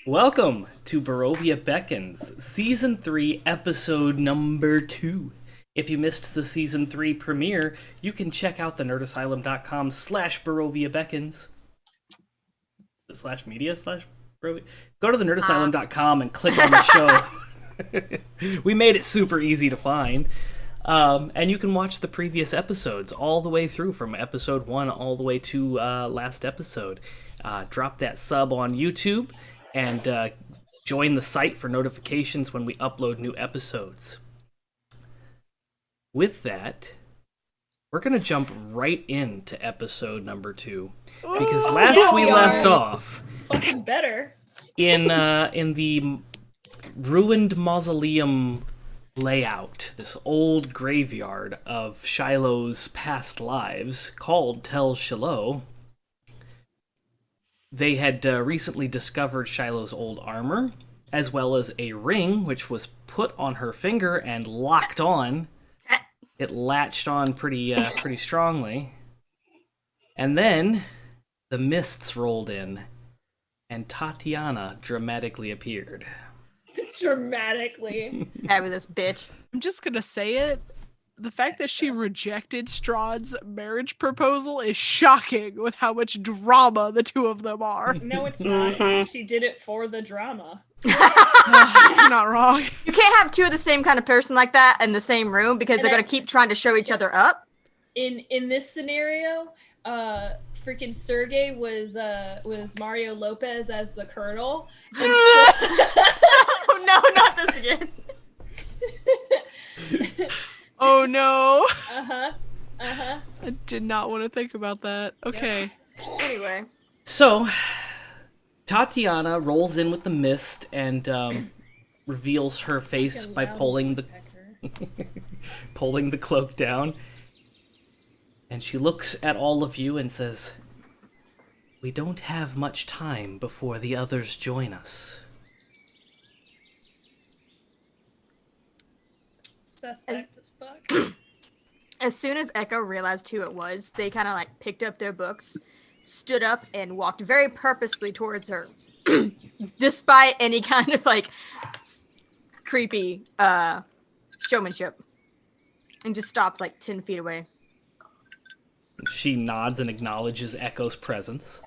Welcome to Barovia Beckons, Season 3, Episode number 2. If you missed the Season 3 premiere, you can check out the nerdasylum.com/Barovia Beckons. /media/Barovia. Go to the nerdasylum.com and click on the show. We made it super easy to find. And you can watch the previous episodes all the way through from episode 1 all the way to last episode. Drop that sub on YouTube and join the site for notifications when we upload new episodes. With that, we're going to jump right into episode number 2. Because last we left off fucking better in the ruined mausoleum layout, this old graveyard of Shilo's past lives called Tel Shilo. They had recently discovered Shilo's old armor, as well as a ring which was put on her finger and locked on. It latched on pretty strongly. And then the mists rolled in, and Tatyanna dramatically appeared. Dramatically. Fabulous bitch. I'm just gonna say it. The fact that she rejected Strahd's marriage proposal is shocking with how much drama the two of them are. No, it's not. She did it for the drama. You're not wrong. You can't have two of the same kind of person like that in the same room because they're going to keep trying to show each other up. In this scenario, freaking Sergey was Mario Lopez as the Colonel. And Oh no, not this again. Oh no. I did not want to think about that. Okay. Anyway. So, Tatyanna rolls in with the mist and reveals her face by pulling the cloak down. And she looks at all of you and says, "We don't have much time before the others join us." Suspect as fuck. As soon as Echo realized who it was, they kind of like picked up their books, stood up, and walked very purposefully towards her, despite any kind of like creepy showmanship, and just stopped like 10 feet away. She nods and acknowledges Echo's presence.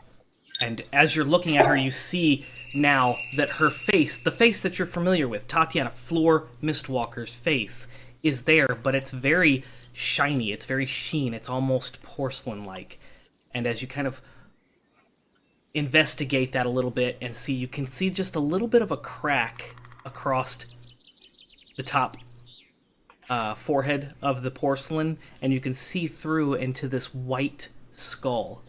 And as you're looking at her, you see now that her face, the face that you're familiar with, Tatyanna Floor Mistwalker's face, is there, but it's very shiny, it's very sheen, it's almost porcelain-like. And as you kind of investigate that a little bit and see, you can see just a little bit of a crack across the top forehead of the porcelain, and you can see through into this white skull.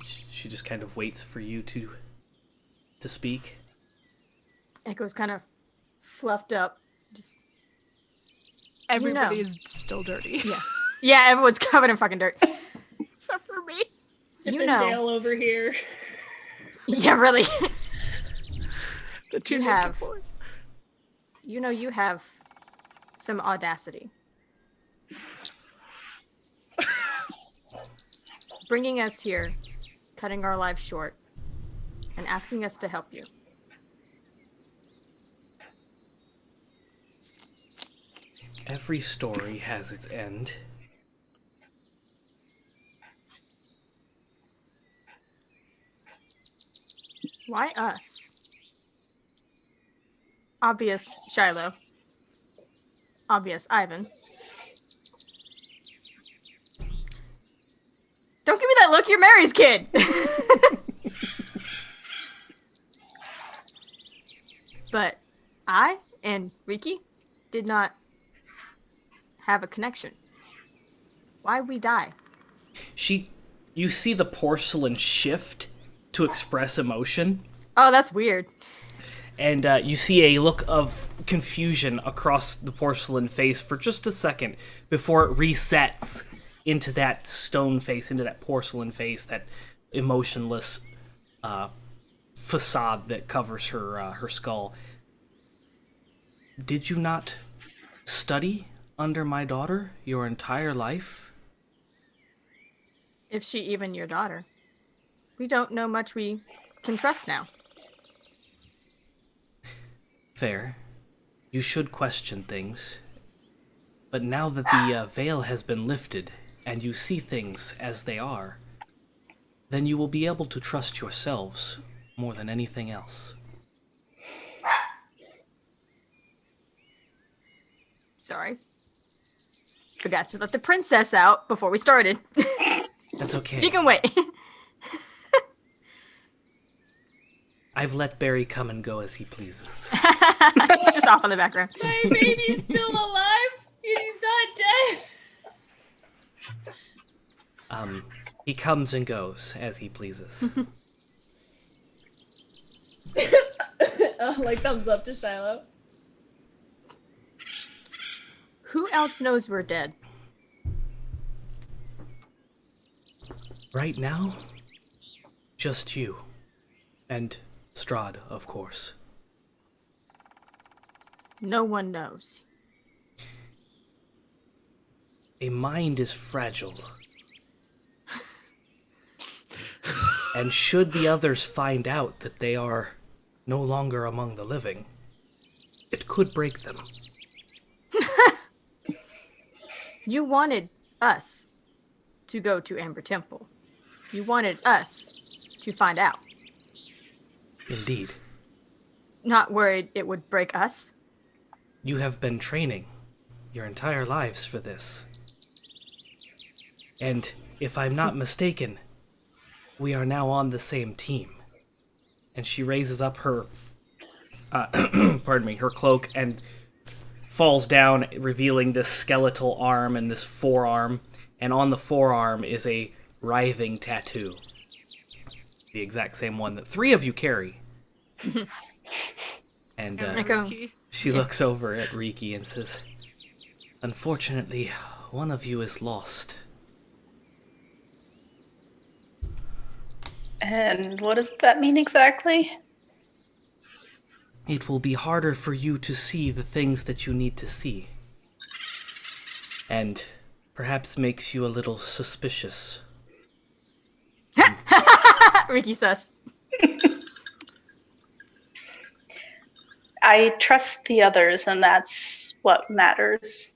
She just kind of waits for you to speak. Echo's kind of fluffed up. Just Everybody is still dirty. Yeah, everyone's covered in fucking dirt. Except for me. You know. Dale over here. Yeah, really. The two You naked have. boys. You know you have some audacity. Bringing us here, cutting our lives short, and asking us to help you. Every story has its end. Why us? Obvious Shilo. Obvious Eyvin. Don't give me that look, you're Mary's kid! But I and Rikki did not have a connection. Why we die? You see the porcelain shift to express emotion. Oh, that's weird. And you see a look of confusion across the porcelain face for just a second before it resets into that stone face, into that porcelain face, that emotionless facade that covers her skull. Did you not study under my daughter your entire life? If she even your daughter. We don't know much we can trust now. Fair. You should question things. But now that the veil has been lifted, and you see things as they are, then you will be able to trust yourselves more than anything else. Sorry. Forgot to let the princess out before we started. That's okay. You can wait. I've let Barry come and go as he pleases. He's just off in the background. My baby's still alive and he's not dead. He comes and goes as he pleases. Like thumbs up to Shilo. Who else knows we're dead? Right now, just you. And Strahd, of course. No one knows. A mind is fragile. And should the others find out that they are no longer among the living, it could break them. You wanted us to go to Amber Temple. You wanted us to find out. Indeed. Not worried it would break us. You have been training your entire lives for this. And if I'm not mistaken, we are now on the same team. And she raises up her, her cloak and falls down, revealing this skeletal arm and this forearm. And on the forearm is a writhing tattoo. The exact same one that 3 of you carry. And she looks over at Rikki and says, "Unfortunately, one of you is lost." And what does that mean exactly? It will be harder for you to see the things that you need to see. And perhaps makes you a little suspicious. Rikki says. I trust the others, and that's what matters.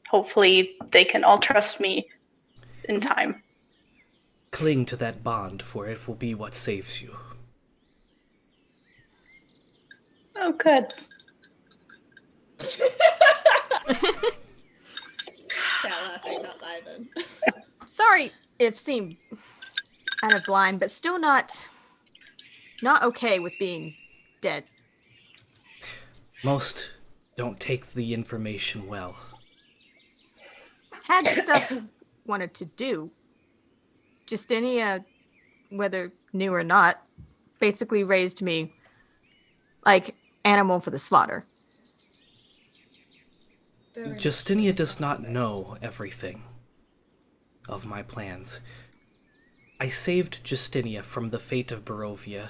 Hopefully, they can all trust me in time. Cling to that bond, for it will be what saves you. Oh, good. Yeah, laughing, not Eyvin. Sorry if seemed out of line, but still not okay with being dead. Most don't take the information well. Had stuff wanted to do. Justinia, whether new or not, basically raised me like animal for the slaughter. Justinia does not know everything of my plans. I saved Justinia from the fate of Barovia.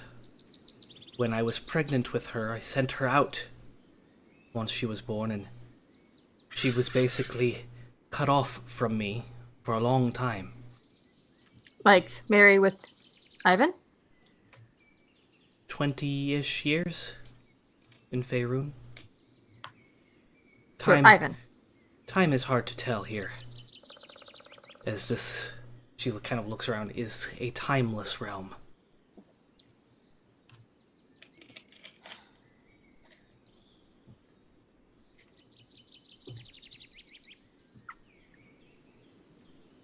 When I was pregnant with her, I sent her out once she was born, and she was basically cut off from me for a long time. Like Mary with Eyvin? 20-ish years in Faerun. For Eyvin. Time is hard to tell here. As this, she kind of looks around, is a timeless realm.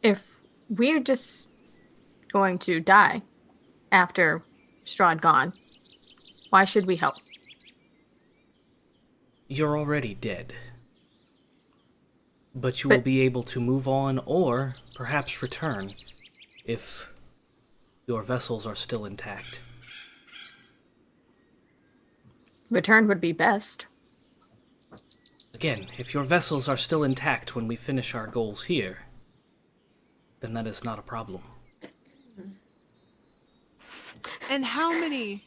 If we're just going to die after Strahd gone, why should we help? You're already dead. But you will be able to move on or perhaps return if your vessels are still intact. Return would be best. Again, if your vessels are still intact when we finish our goals here, then that is not a problem. And how many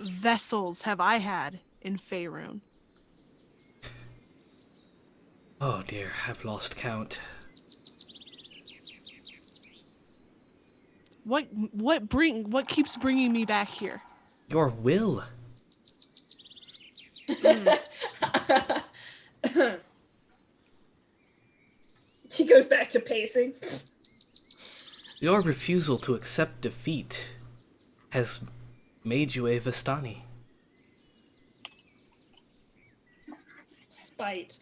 vessels have I had in Faerun? Oh dear, I've lost count. What keeps bringing me back here? Your will. He goes back to pacing. Your refusal to accept defeat has made you a Vistani. Spite.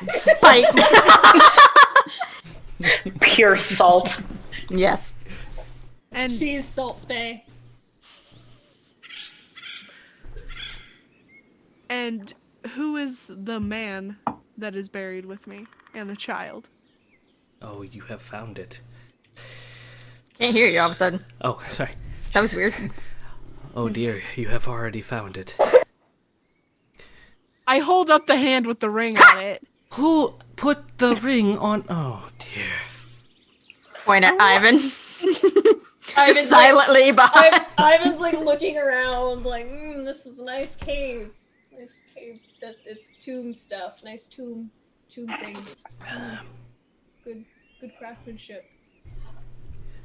Spite. Pure salt. Yes. And She's Salt Spay. and who is the man that is buried with me and the child? Oh, you have found it. Can't hear you all of a sudden. Oh, sorry. That was weird. Oh dear, you have already found it. I hold up the hand with the ring on it. Who put the ring on? Oh dear. Point at Eyvin. Ivan's Just silently behind. Ivan's like looking around, like, this is a nice cave. Nice cave. It's tomb stuff. Nice tomb things. Good craftsmanship.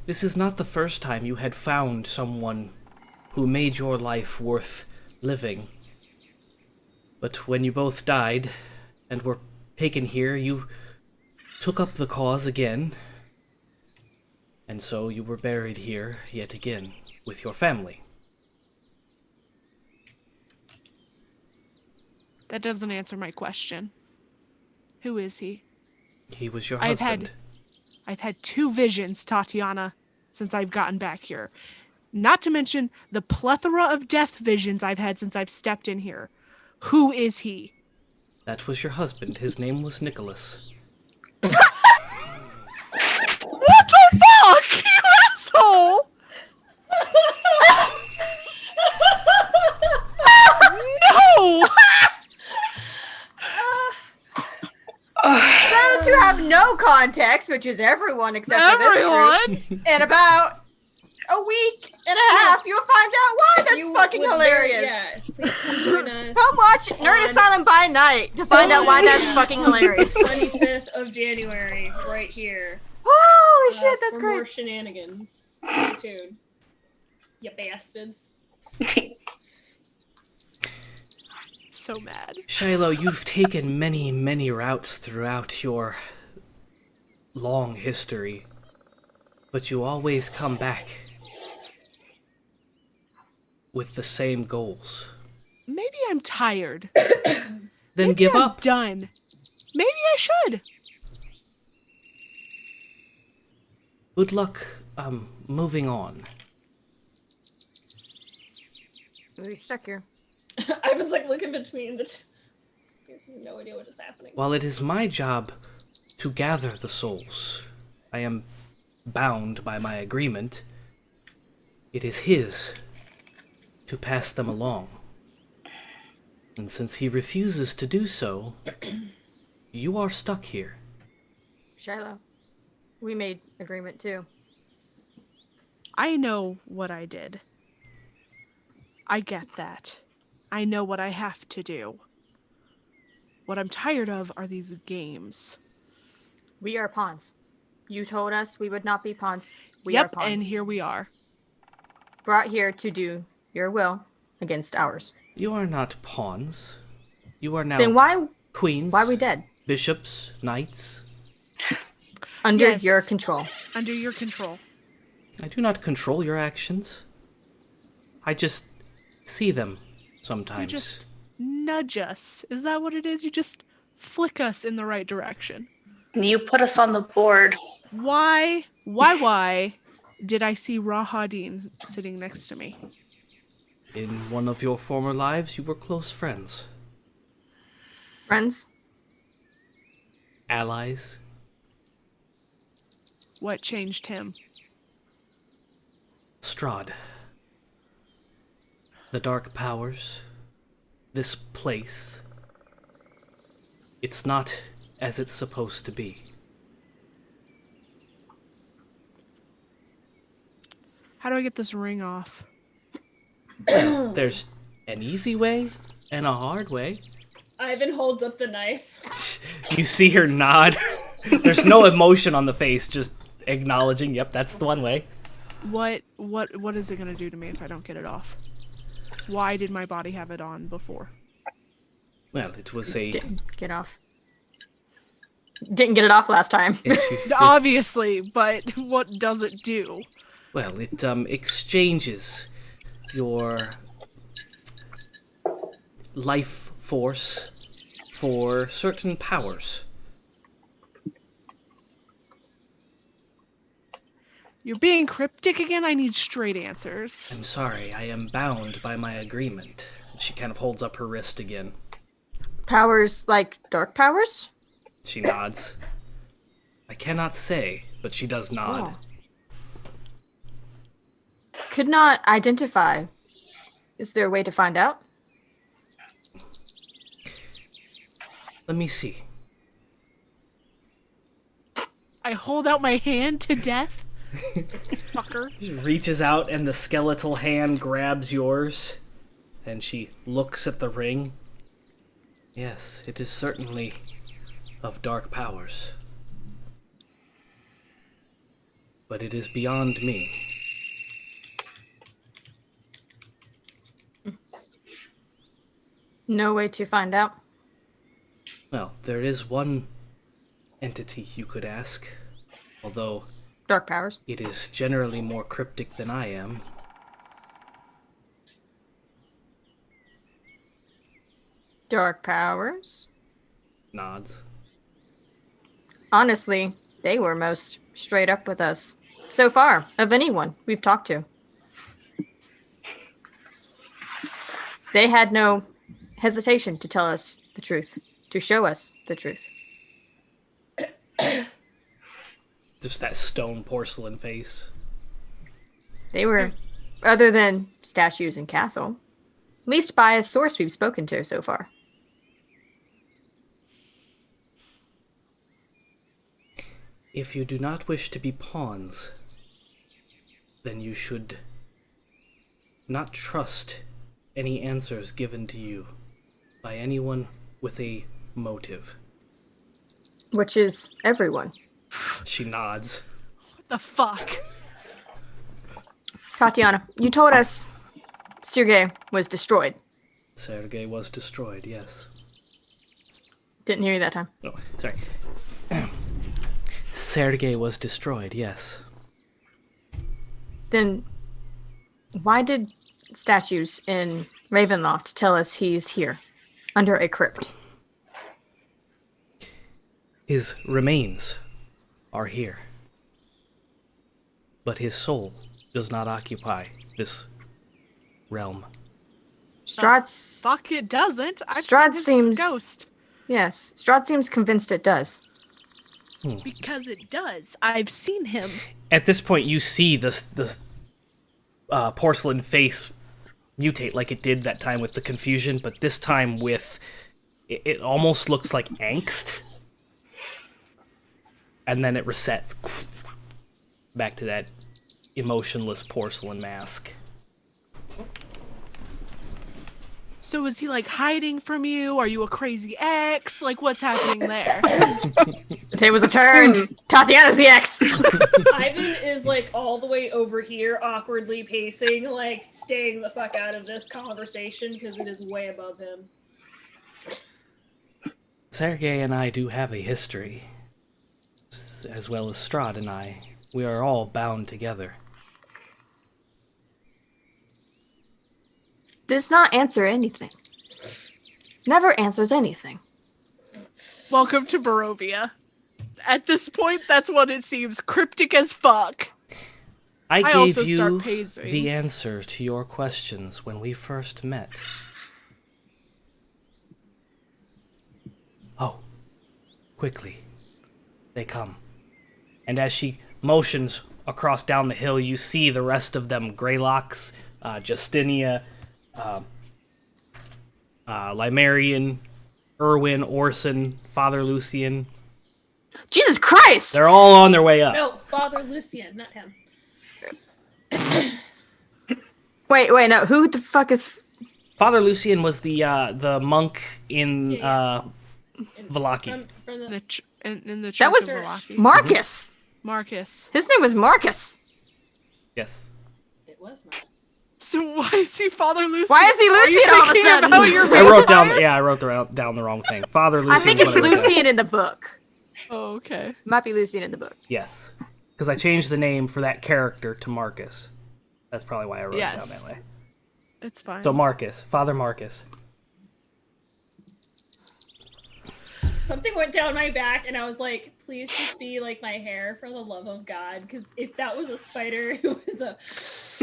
This is not the first time you had found someone who made your life worth living. But when you both died and were taken here, you took up the cause again. And so you were buried here yet again with your family. That doesn't answer my question. Who is he? He was your I've husband. I've had 2 visions, Tatyanna, since I've gotten back here. Not to mention the plethora of death visions I've had since I've stepped in here. Who is he? That was your husband. His name was Nicholas. What the fuck, you asshole! No! Those who have no context, which is everyone except for this group, in about a week and a half, you'll find out why that's You fucking would hilarious. Yeah, please come join us. Come watch Nerd Asylum by night to find out why that's Yeah. fucking hilarious. 25th of January, right here. Holy shit, that's for great. more shenanigans. Stay tuned. You bastards. So mad. Shilo, you've taken many, many routes throughout your long history, but you always come back with the same goals. Maybe I'm tired. Then give I'm up. done. Maybe I should. Good luck, moving on. We're stuck here. Ivan's like looking between the two. He has no idea what is happening. While it is my job to gather the souls, I am bound by my agreement. It is his to pass them along. And since he refuses to do so, you are stuck here. Shilo, we made agreement too. I know what I did. I get that. I know what I have to do. What I'm tired of are these games. We are pawns. You told us we would not be pawns. We are Yep, pawns. and here we are. Brought here to do your will against ours. You are not pawns. You are now Then why queens, are we dead? bishops, knights. Under Yes. your control. Under your control. I do not control your actions. I just see them You sometimes. just nudge us. Is that what it is? You just flick us in the right direction. You put us on the board. Why did I see Rahadin sitting next to me? In one of your former lives, you were close friends. Friends? Allies. What changed him? Strahd. The dark powers. This place. It's not as it's supposed to be. How do I get this ring off? Well, there's an easy way and a hard way. Ivan holds up the knife. You see her nod. There's no emotion on the face, just acknowledging, yep, that's the one way. What is it gonna do to me if I don't get it off? Why did my body have it on before? Well, it was a... Didn't get off. Didn't get it off last time. Obviously, but what does it do? Well, it exchanges your life force for certain powers. You're being cryptic again? I need straight answers. I'm sorry, I am bound by my agreement. She kind of holds up her wrist again. Powers like dark powers? She nods. I cannot say, but she does nod. Oh. Could not identify. Is there a way to find out? Let me see. I hold out my hand to death. Fucker. She reaches out and the skeletal hand grabs yours. And she looks at the ring. Yes, it is certainly of dark powers. But it is beyond me. No way to find out. Well, there is one entity you could ask, although Dark powers. it is generally more cryptic than I am. Dark powers? Nods. Honestly, they were most straight up with us. So far, of anyone we've talked to. They had no hesitation to tell us the truth, to show us the truth. Just that stone porcelain face. They were, other than statues and castle, least by a source we've spoken to so far. If you do not wish to be pawns, then you should not trust any answers given to you by anyone with a motive. Which is everyone. She nods. What the fuck? Tatyanna, you told us Sergei was destroyed. Sergei was destroyed, yes. Didn't hear you that time. Oh, sorry. Sergei was destroyed, yes. Then why did statues in Ravenloft tell us he's here, under a crypt? His remains are here. But his soul does not occupy this realm. Strahd's... Fuck, it doesn't. I've Strahd seen his seems- ghost. Yes, Strahd seems convinced it does. Because it does. I've seen him. At this point, you see the porcelain face mutate like it did that time with the confusion, but this time with... It almost looks like angst. And then it resets back to that emotionless porcelain mask. So is he like hiding from you? Are you a crazy ex? Like what's happening there? The tables have turned. Tatyanna's the ex. Ivan is like all the way over here, awkwardly pacing, like staying the fuck out of this conversation because it is way above him. Sergei and I do have a history, as well as Strahd and I. We are all bound together. Does not answer anything. Never answers anything. Welcome to Barovia. At this point, that's what it seems. Cryptic as fuck. I also gave start you pacing. the answer to your questions when we first met. Oh, quickly. They come. And as she motions across down the hill, you see the rest of them, Greylocks, Justinia, Limerian, Erwin, Orson, Father Lucian. Jesus Christ! They're all on their way up. No, Father Lucian, not him. Wait, no. Who the fuck is? Father Lucian was the monk in Vallaki. From the, In the That church was of Vallaki. Marcus. Marcus. His name was Marcus. Yes. it was mine. So why is he Father Lucian? Why is he Lucian all of a Thinking sudden? about your I wrote down the wrong thing. Father Lucian. I think it's Lucian in the book. Oh, okay. Might be Lucian in the book. Yes, because I changed the name for that character to Marcus. That's probably why I wrote it down that way. It's fine. So Marcus, Father Marcus. Something went down my back, and I was like, please just be like my hair for the love of God. Because if that was a spider, it was a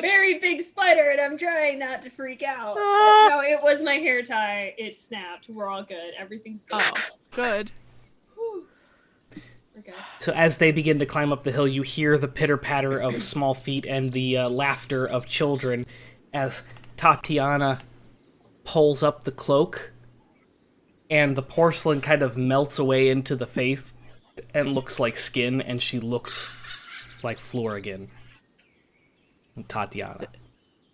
very big spider, and I'm trying not to freak out. But no, it was my hair tie. It snapped. We're all good. Everything's good. Oh, good. Whew. We're good. So as they begin to climb up the hill, you hear the pitter-patter of small feet and the laughter of children as Tatyanna pulls up the cloak, and the porcelain kind of melts away into the face and looks like skin, and she looks like Floor again. And Tatyanna.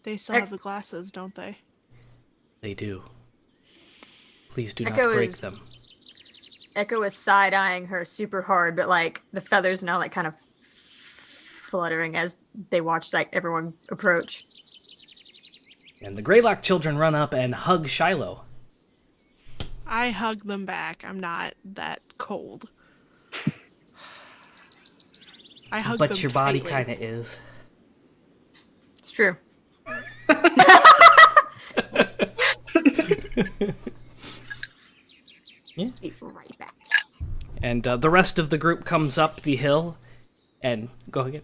They still have the glasses, don't they? They do. Please do not Echo break is- them. Echo is side-eyeing her super hard, but like the feathers now like kind of fluttering as they watch like everyone approach. And the Greylock children run up and hug Shilo. I hug them back. I'm not that cold. I hug them But your body tightly. kind of is. It's true. Be right back. And the rest of the group comes up the hill, and go again.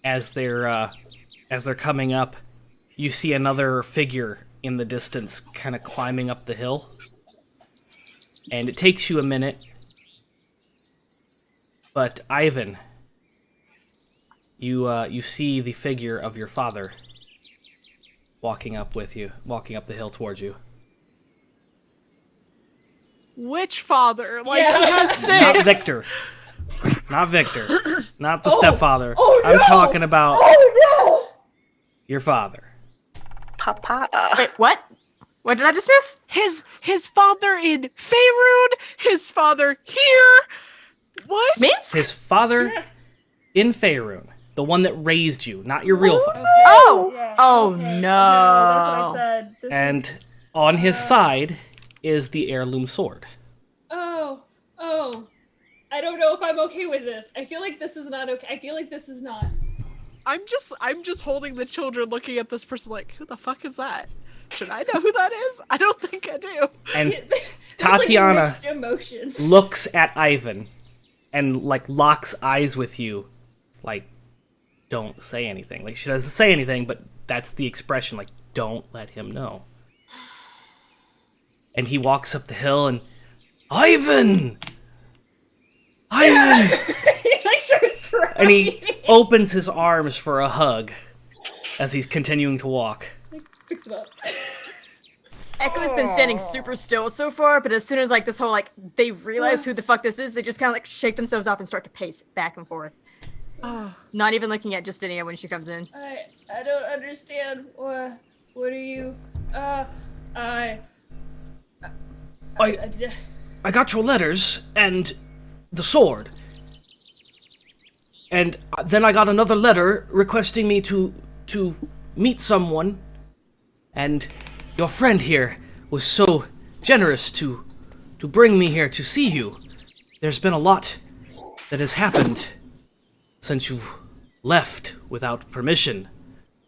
As they're coming up, you see another figure in the distance, kind of climbing up the hill. And it takes you a minute, but Eyvin, you see the figure of your father walking up with you, walking up the hill towards you. Which father? Like, Yeah. he has six. Not Victor. Not Victor. Not the stepfather. Oh, no! I'm talking about Oh your father. Papa. Wait, what? What did I just miss? His father in Faerun, his father here. What? Minsk? His father in Faerun. The one that raised you, not your real father. Oh! Yeah, Oh okay. no! That's what I said. This is- And on his side is the heirloom sword. Oh. I don't know if I'm okay with this. I feel like this is not okay. I feel like this is not. I'm just holding the children, looking at this person like, who the fuck is that? Should I know who that is? I don't think I do. And There's, Tatyanna like, mixed emotions. looks at Eyvin and like locks eyes with you, like, don't say anything. Like, she doesn't say anything, but that's the expression, like, don't let him know. And he walks up the hill and, Eyvin! Eyvin! He like starts crying. And he opens his arms for a hug as he's continuing to walk. Fix it up. Echo's been standing super still so far, but as soon as like this whole like they realize who the fuck this is, they just kind of like shake themselves off and start to pace back and forth. Not even looking at Justinia when she comes in. I don't understand. What are you? I got your letters and the sword. And then I got another letter requesting me to meet someone. And your friend here was so generous to bring me here to see you. There's been a lot that has happened since you left without permission.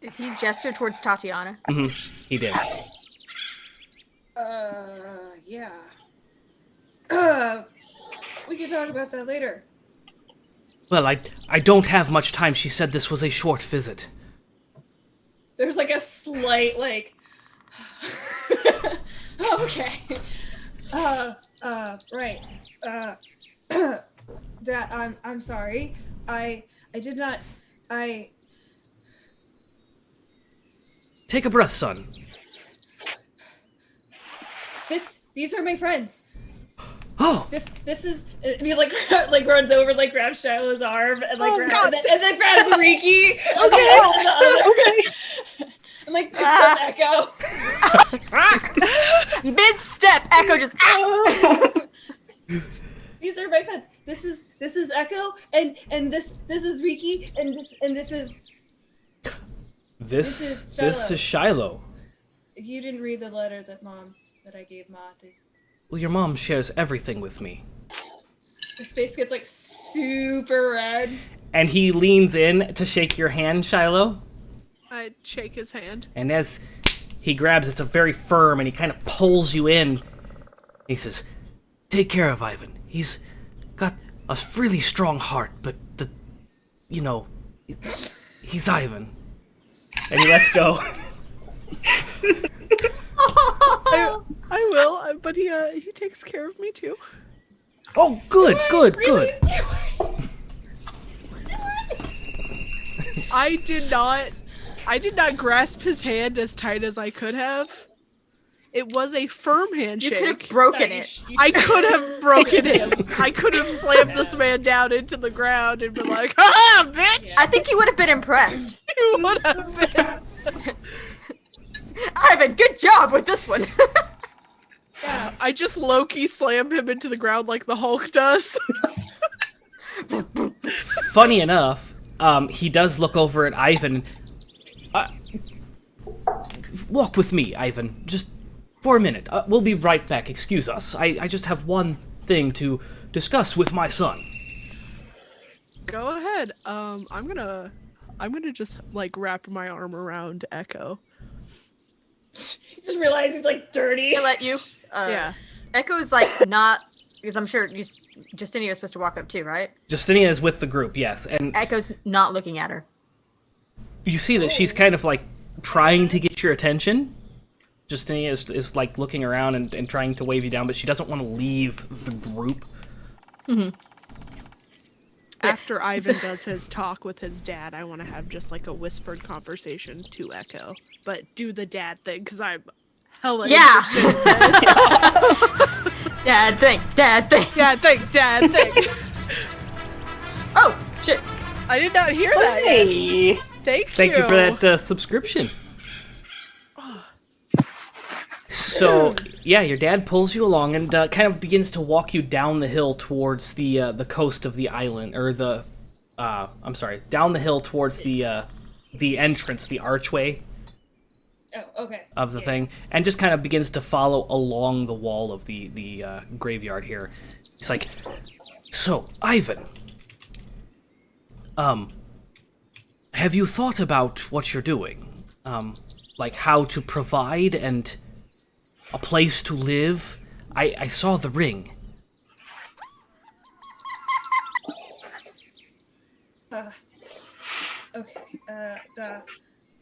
Did he gesture towards Tatyanna? He did. Yeah. We can talk about that later. Well, I don't have much time. She said this was a short visit. There's like a slight like. Okay. Right. That I'm sorry. I did not. Take a breath, son. These are my friends. Oh, this is, and he like like runs over, like grabs Shiloh's arm, and like and then grabs Rikki. Okay. And like picks up Echo. Mid-step, Echo just. These are my pets. This is Echo, and this is Rikki, and this is this is Shilo. You didn't read the letter that I gave Ma. Well, your mom shares everything with me. His face gets like super red. And he leans in to shake your hand, Shilo. I shake his hand. And as he grabs, it's a very firm, and he kind of pulls you in. He says, "Take care of Eyvin. He's got a really strong heart, but he's Eyvin." And he lets go. I will, but he takes care of me too. Oh, good. I did not grasp his hand as tight as I could have. It was a firm You handshake. could have broken it. I could have broken him. I could have slammed this man down into the ground and been like, "Ha, bitch!" I think he would have been impressed. You would have been. Eyvin, good job with this one. Yeah. I just low-key slam him into the ground like the Hulk does. Funny enough, he does look over at Eyvin. Walk with me, Eyvin. Just for a minute. We'll be right back. Excuse us. I just have one thing to discuss with my son. Go ahead. I'm gonna just like wrap my arm around Echo. He just realized he's like dirty. He'll let you. Yeah. Echo's like not, because I'm sure Justinia is supposed to walk up too, right? Justinia is with the group, yes, and Echo's not looking at her. you see that she's kind of like trying to get your attention. Justinia is like looking around and trying to wave you down, but she doesn't want to leave the group. Mm-hmm. After Eyvin does his talk with his dad, I want to have just like a whispered conversation to Echo, but do the dad thing because I'm hella interested in this. Dad thing. Dad thing. Oh, shit. I did not hear that yet. Thank you for that subscription. So, yeah, your dad pulls you along and kind of begins to walk you down the hill towards the coast of the island, or down the hill towards the entrance, the archway. Oh, okay. Of the thing, and just kind of begins to follow along the wall of the graveyard here. It's like, so, Eyvin, have you thought about what you're doing? Like how to provide and a place to live? I saw the ring. Okay.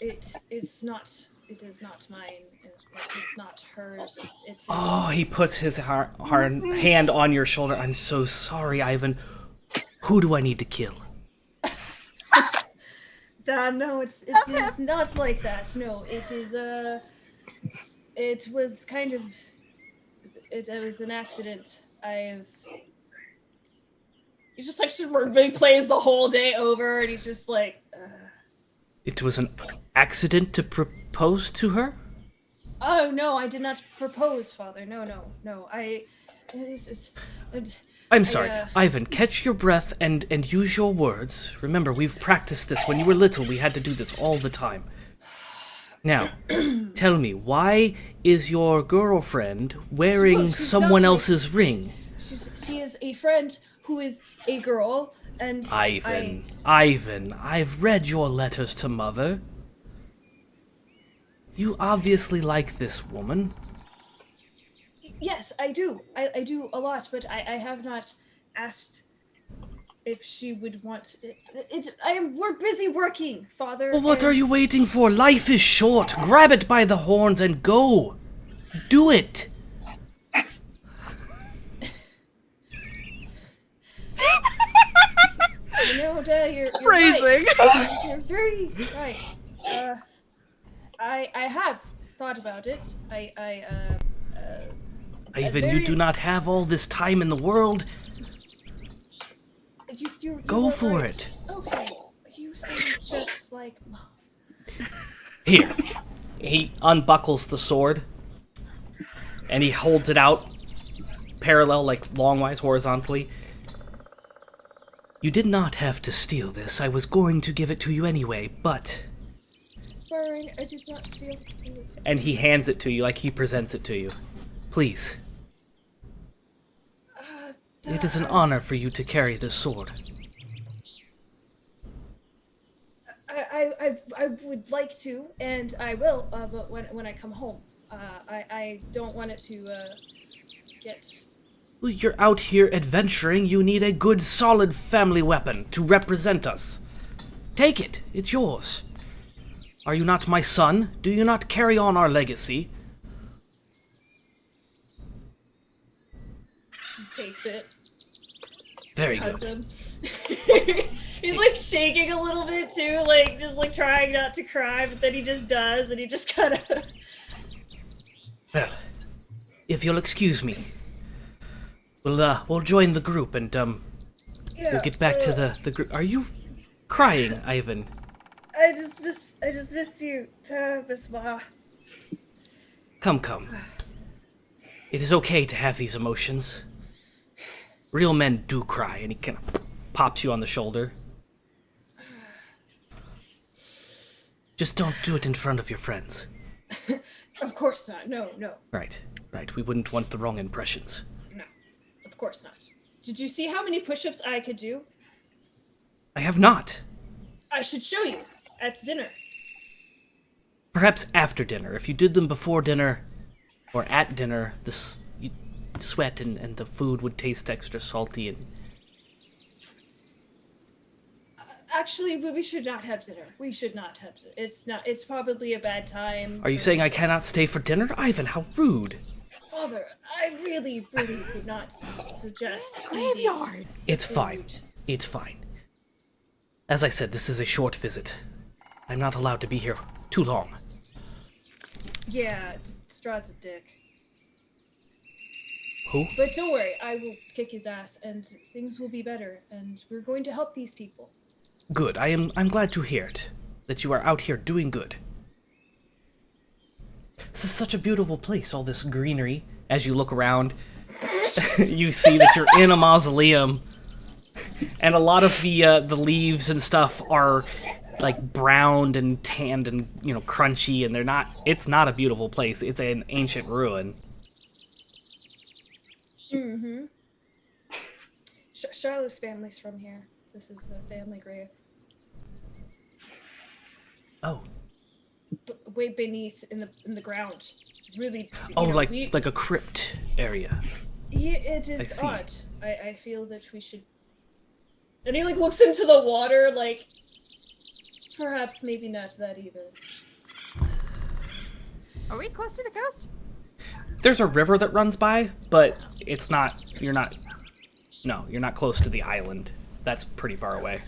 It is not mine. It is not hers. Oh, he puts his hand on your shoulder. I'm so sorry, Eyvin. Who do I need to kill? No, it is not like that. No, it is, it was kind of, it was an accident. He just like plays the whole day over, and he's just like, It was an accident to propose to her? Oh, no, I did not propose, Father. No. I'm sorry. Eyvin, catch your breath and use your words. Remember, we've practiced this. When you were little, we had to do this all the time. Now, tell me, why is your girlfriend wearing someone else's ring? She is a friend who is a girl, and Eyvin, I've read your letters to Mother. You obviously like this woman. Yes, I do. I do a lot, but I have not asked if she would want it. We're busy working, Father. Well, what are you waiting for? Life is short. Grab it by the horns and go. Do it. Dad, you're phrasing. Right. You're very right. I have thought about it. Eyvin, you do not have all this time in the world. You Go were for right. it. Okay, you seem just like Mom. Here. He unbuckles the sword, and he holds it out, parallel, like longwise, horizontally. You did not have to steal this. I was going to give it to you anyway, but... Burn, I did not steal this. And he hands it to you, like he presents it to you. Please. It is an honor for you to carry this sword. I would like to, and I will, but when I come home. I don't want it to get... Well, you're out here adventuring. You need a good, solid family weapon to represent us. Take it. It's yours. Are you not my son? Do you not carry on our legacy? He takes it. Very Hugs good. him. He's like shaking a little bit too, like just like trying not to cry, but then he just does, and he just kind of... Well, if you'll excuse me, we'll join the group and we'll get back to the group. Are you crying, Eyvin? I just miss you, Miss Ma. Come. It is okay to have these emotions. Real men do cry, and he kind of pops you on the shoulder. Just don't do it in front of your friends. Of course not. No. Right. We wouldn't want the wrong impressions. No, of course not. Did you see how many push-ups I could do? I have not. I should show you at dinner. Perhaps after dinner. If you did them before dinner or at dinner, you'd sweat and the food would taste extra salty. And Actually, we should not have dinner. We should not have dinner. It's probably a bad time. Are you saying I cannot stay for dinner? Eyvin, how rude. Father, I really would not suggest Graveyard. It's fine. It's fine. As I said, this is a short visit. I'm not allowed to be here too long. Yeah, Strahd's a dick. Who? But don't worry, I will kick his ass, and things will be better, and we're going to help these people. Good. I'm glad to hear it. That you are out here doing good. This is such a beautiful place, all this greenery. As you look around, you see that you're in a mausoleum. And a lot of the leaves and stuff are like browned and tanned and, crunchy, and it's not a beautiful place. It's an ancient ruin. Mm-hmm. Shilo's family's from here. This is the family grave. Oh. Way beneath in the ground. Really. Oh, like a crypt area. Yeah, it is I odd. I feel that we should... And he looks into the water perhaps maybe not that either. Are we close to the coast? There's a river that runs by, but you're not close to the island. That's pretty far away.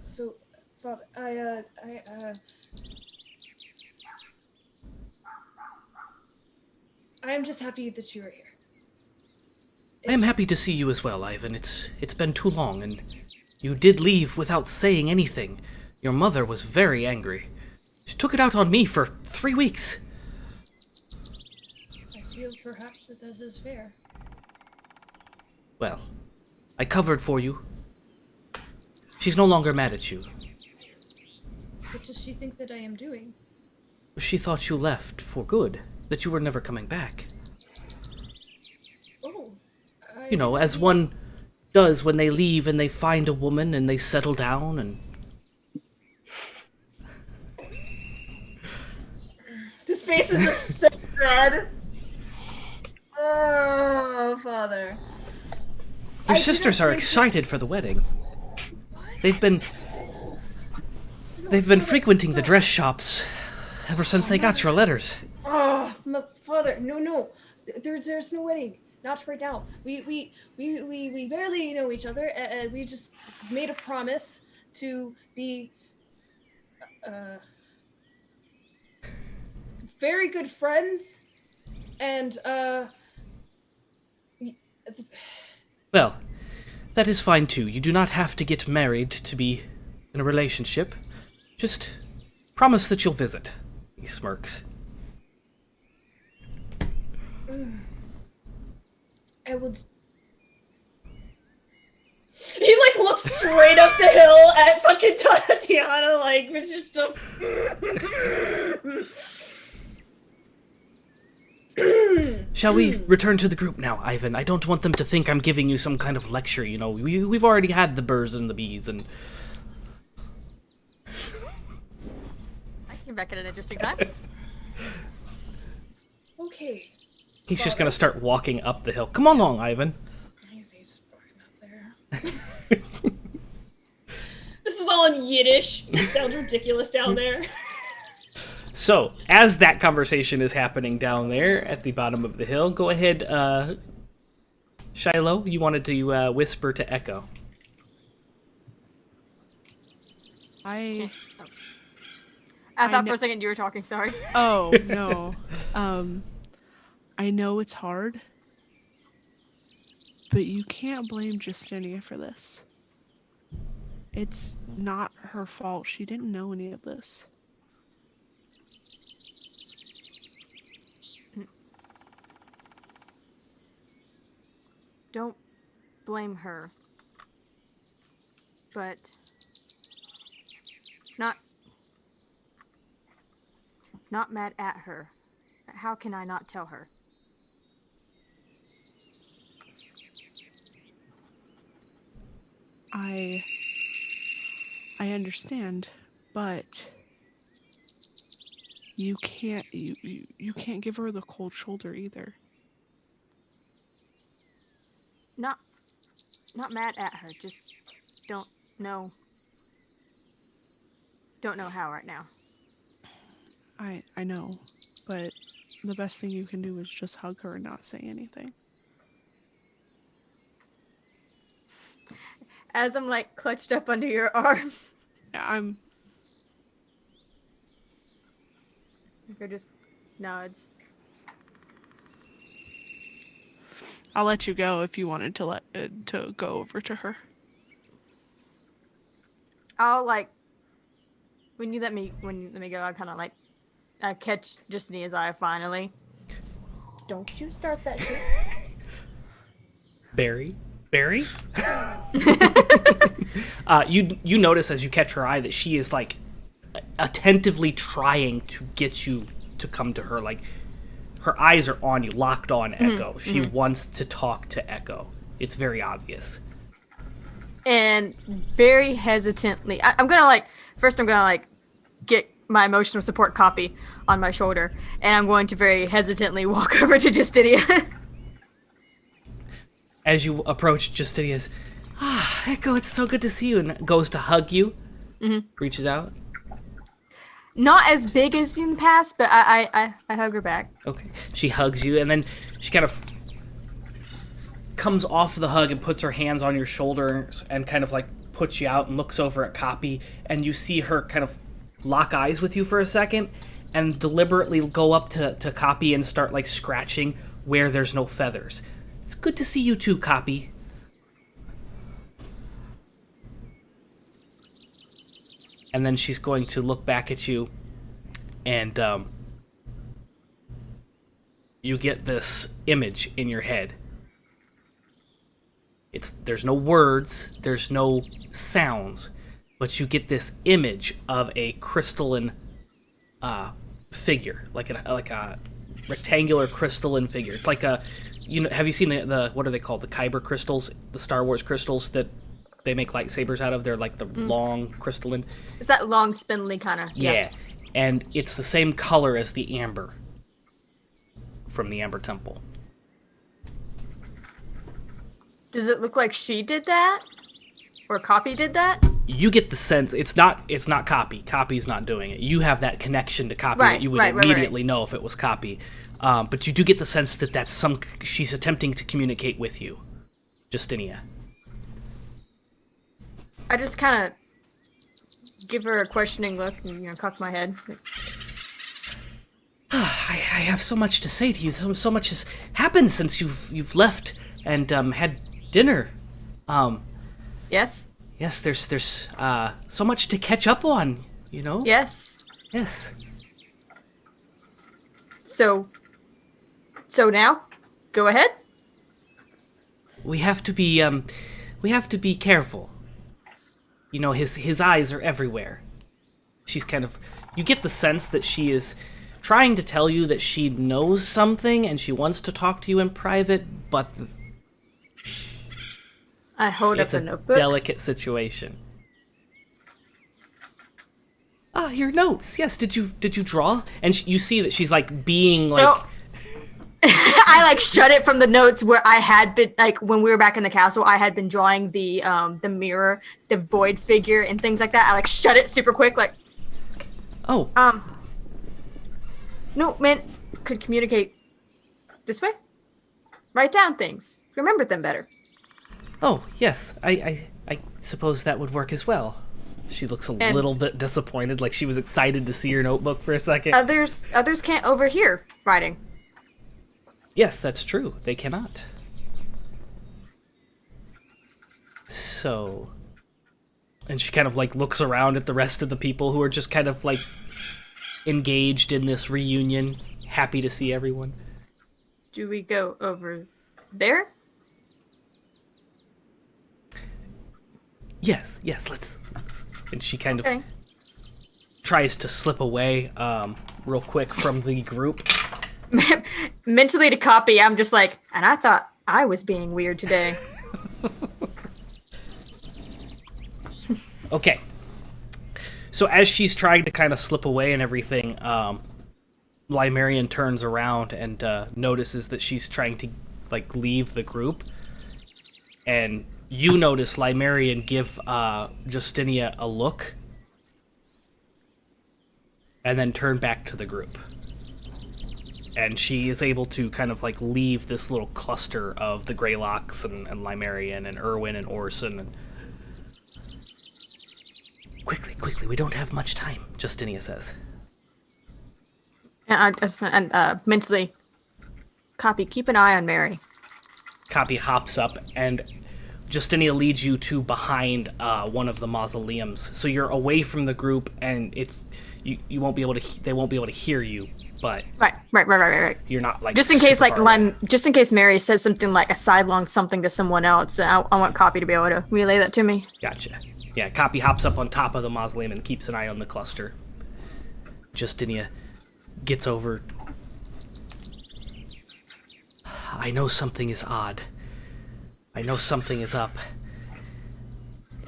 So, Father, I am just happy that you are here. I am happy to see you as well, Eyvin. It's been too long, and you did leave without saying anything. Your mother was very angry. She took it out on me for 3 weeks. I feel perhaps that is fair. Well, I covered for you. She's no longer mad at you. What does she think that I am doing? She thought you left for good, that you were never coming back. Oh. As one does when they leave and they find a woman and they settle down and... This face is just so red. Oh, Father. Your sisters are excited for the wedding. They've been frequenting the dress shops ever since they got your letters. Oh, Father, no. There's no wedding. Not right now. We barely know each other, and we just made a promise to be very good friends And Well, that is fine too. You do not have to get married to be in a relationship. Just promise that you'll visit. He smirks. I would. He like looks straight up the hill at fucking Tatyanna, like it's just a. Shall we return to the group now, Eyvin? I don't want them to think I'm giving you some kind of lecture, you know. We've already had the birds and the bees, and... I came back at an interesting time. Okay. He's just gonna start walking up the hill. Come along, Eyvin. He's fucking up there. This is all in Yiddish. It sounds ridiculous down there. So, as that conversation is happening down there at the bottom of the hill, go ahead, Shilo, you wanted to whisper to Echo. I thought for a second you were talking, sorry. Oh, no. I know it's hard, but you can't blame Justinia for this. It's not her fault. She didn't know any of this. Don't blame her. But not mad at her. How can I not tell her? I understand, but you can't give her the cold shoulder either. Not mad at her, just don't know how right now. I know, but the best thing you can do is just hug her and not say anything. As I'm like clutched up under your arm. Yeah, Or just nods. I'll let you go if you wanted to to go over to her. I'll like when you let me go, I kind of like I catch Justinia's eye finally. Don't you start that shit. Barry? You notice as you catch her eye that she is like attentively trying to get you to come to her. Like her eyes are on you, locked on Echo. She wants to talk to Echo. It's very obvious. And very hesitantly, I'm gonna get my emotional support copy on my shoulder, and I'm going to very hesitantly walk over to Justinia. As you approach, Justinia's, Echo, it's so good to see you, and goes to hug you. Reaches out. Not as big as in the past, but I hug her back. Okay. She hugs you, and then she kind of comes off the hug and puts her hands on your shoulders and kind of like puts you out and looks over at Copy, and you see her kind of lock eyes with you for a second and deliberately go up to Copy and start like scratching where there's no feathers. It's good to see you too, Copy. And then she's going to look back at you, and you get this image in your head. There's no words, there's no sounds, but you get this image of a crystalline figure, like a rectangular crystalline figure. It's like a, have you seen the what are they called? The Kyber crystals, the Star Wars crystals that they make lightsabers out of? They're like the long crystalline. It's that long spindly kind of. Yeah, and it's the same color as the amber from the Amber Temple. Does it look like she did that? Or Copy did that? You get the sense it's not Copy. Copy's not doing it. You have that connection to Copy that you would immediately know if it was Copy. But you do get the sense that she's attempting to communicate with you, Justinia. I just kind of give her a questioning look and cock my head. I have so much to say to you. So much has happened since you've left and had dinner. Yes? Yes, there's so much to catch up on, you know? Yes. Yes. So now, go ahead. We have to be careful. You know, his eyes are everywhere. She's kind of, you get the sense that she is trying to tell you that she knows something and she wants to talk to you in private, but I hold it's up a a notebook. delicate situation. Ah, your notes. Yes, did you draw? And you see that she's like being like. No. I like shut it from the notes where I had been, like, when we were back in the castle, I had been drawing the mirror, the void figure, and things like that. I like shut it super quick, like. Oh. No, man, could communicate this way. Write down things. Remember them better. Oh yes, I suppose that would work as well. She looks a little bit disappointed, like she was excited to see your notebook for a second. Others can't overhear writing. Yes, that's true. They cannot. So, and she kind of like looks around at the rest of the people who are just kind of like engaged in this reunion, happy to see everyone. Do we go over there? Yes, let's. And she kind of tries to slip away real quick from the group. Mentally to copy, I'm just like, and I thought I was being weird today. Okay. So as she's trying to kind of slip away and everything, Limerian turns around and notices that she's trying to like leave the group. And you notice Limerian give Justinia a look and then turn back to the group. And she is able to kind of like leave this little cluster of the Greylocks and Limerian and Erwin and Orson. And quickly, we don't have much time, Justinia says. And mentally, copy, keep an eye on Mary. Copy hops up and Justinia leads you to behind one of the mausoleums. So you're away from the group and it's you won't be able to they won't be able to hear you. But right. You're not like just in case, like away. just in case Mary says something like a sidelong something to someone else. I want Copy to be able to relay that to me. Gotcha. Yeah, Copy hops up on top of the mausoleum and keeps an eye on the cluster. Justinia gets over. I know something is odd. I know something is up.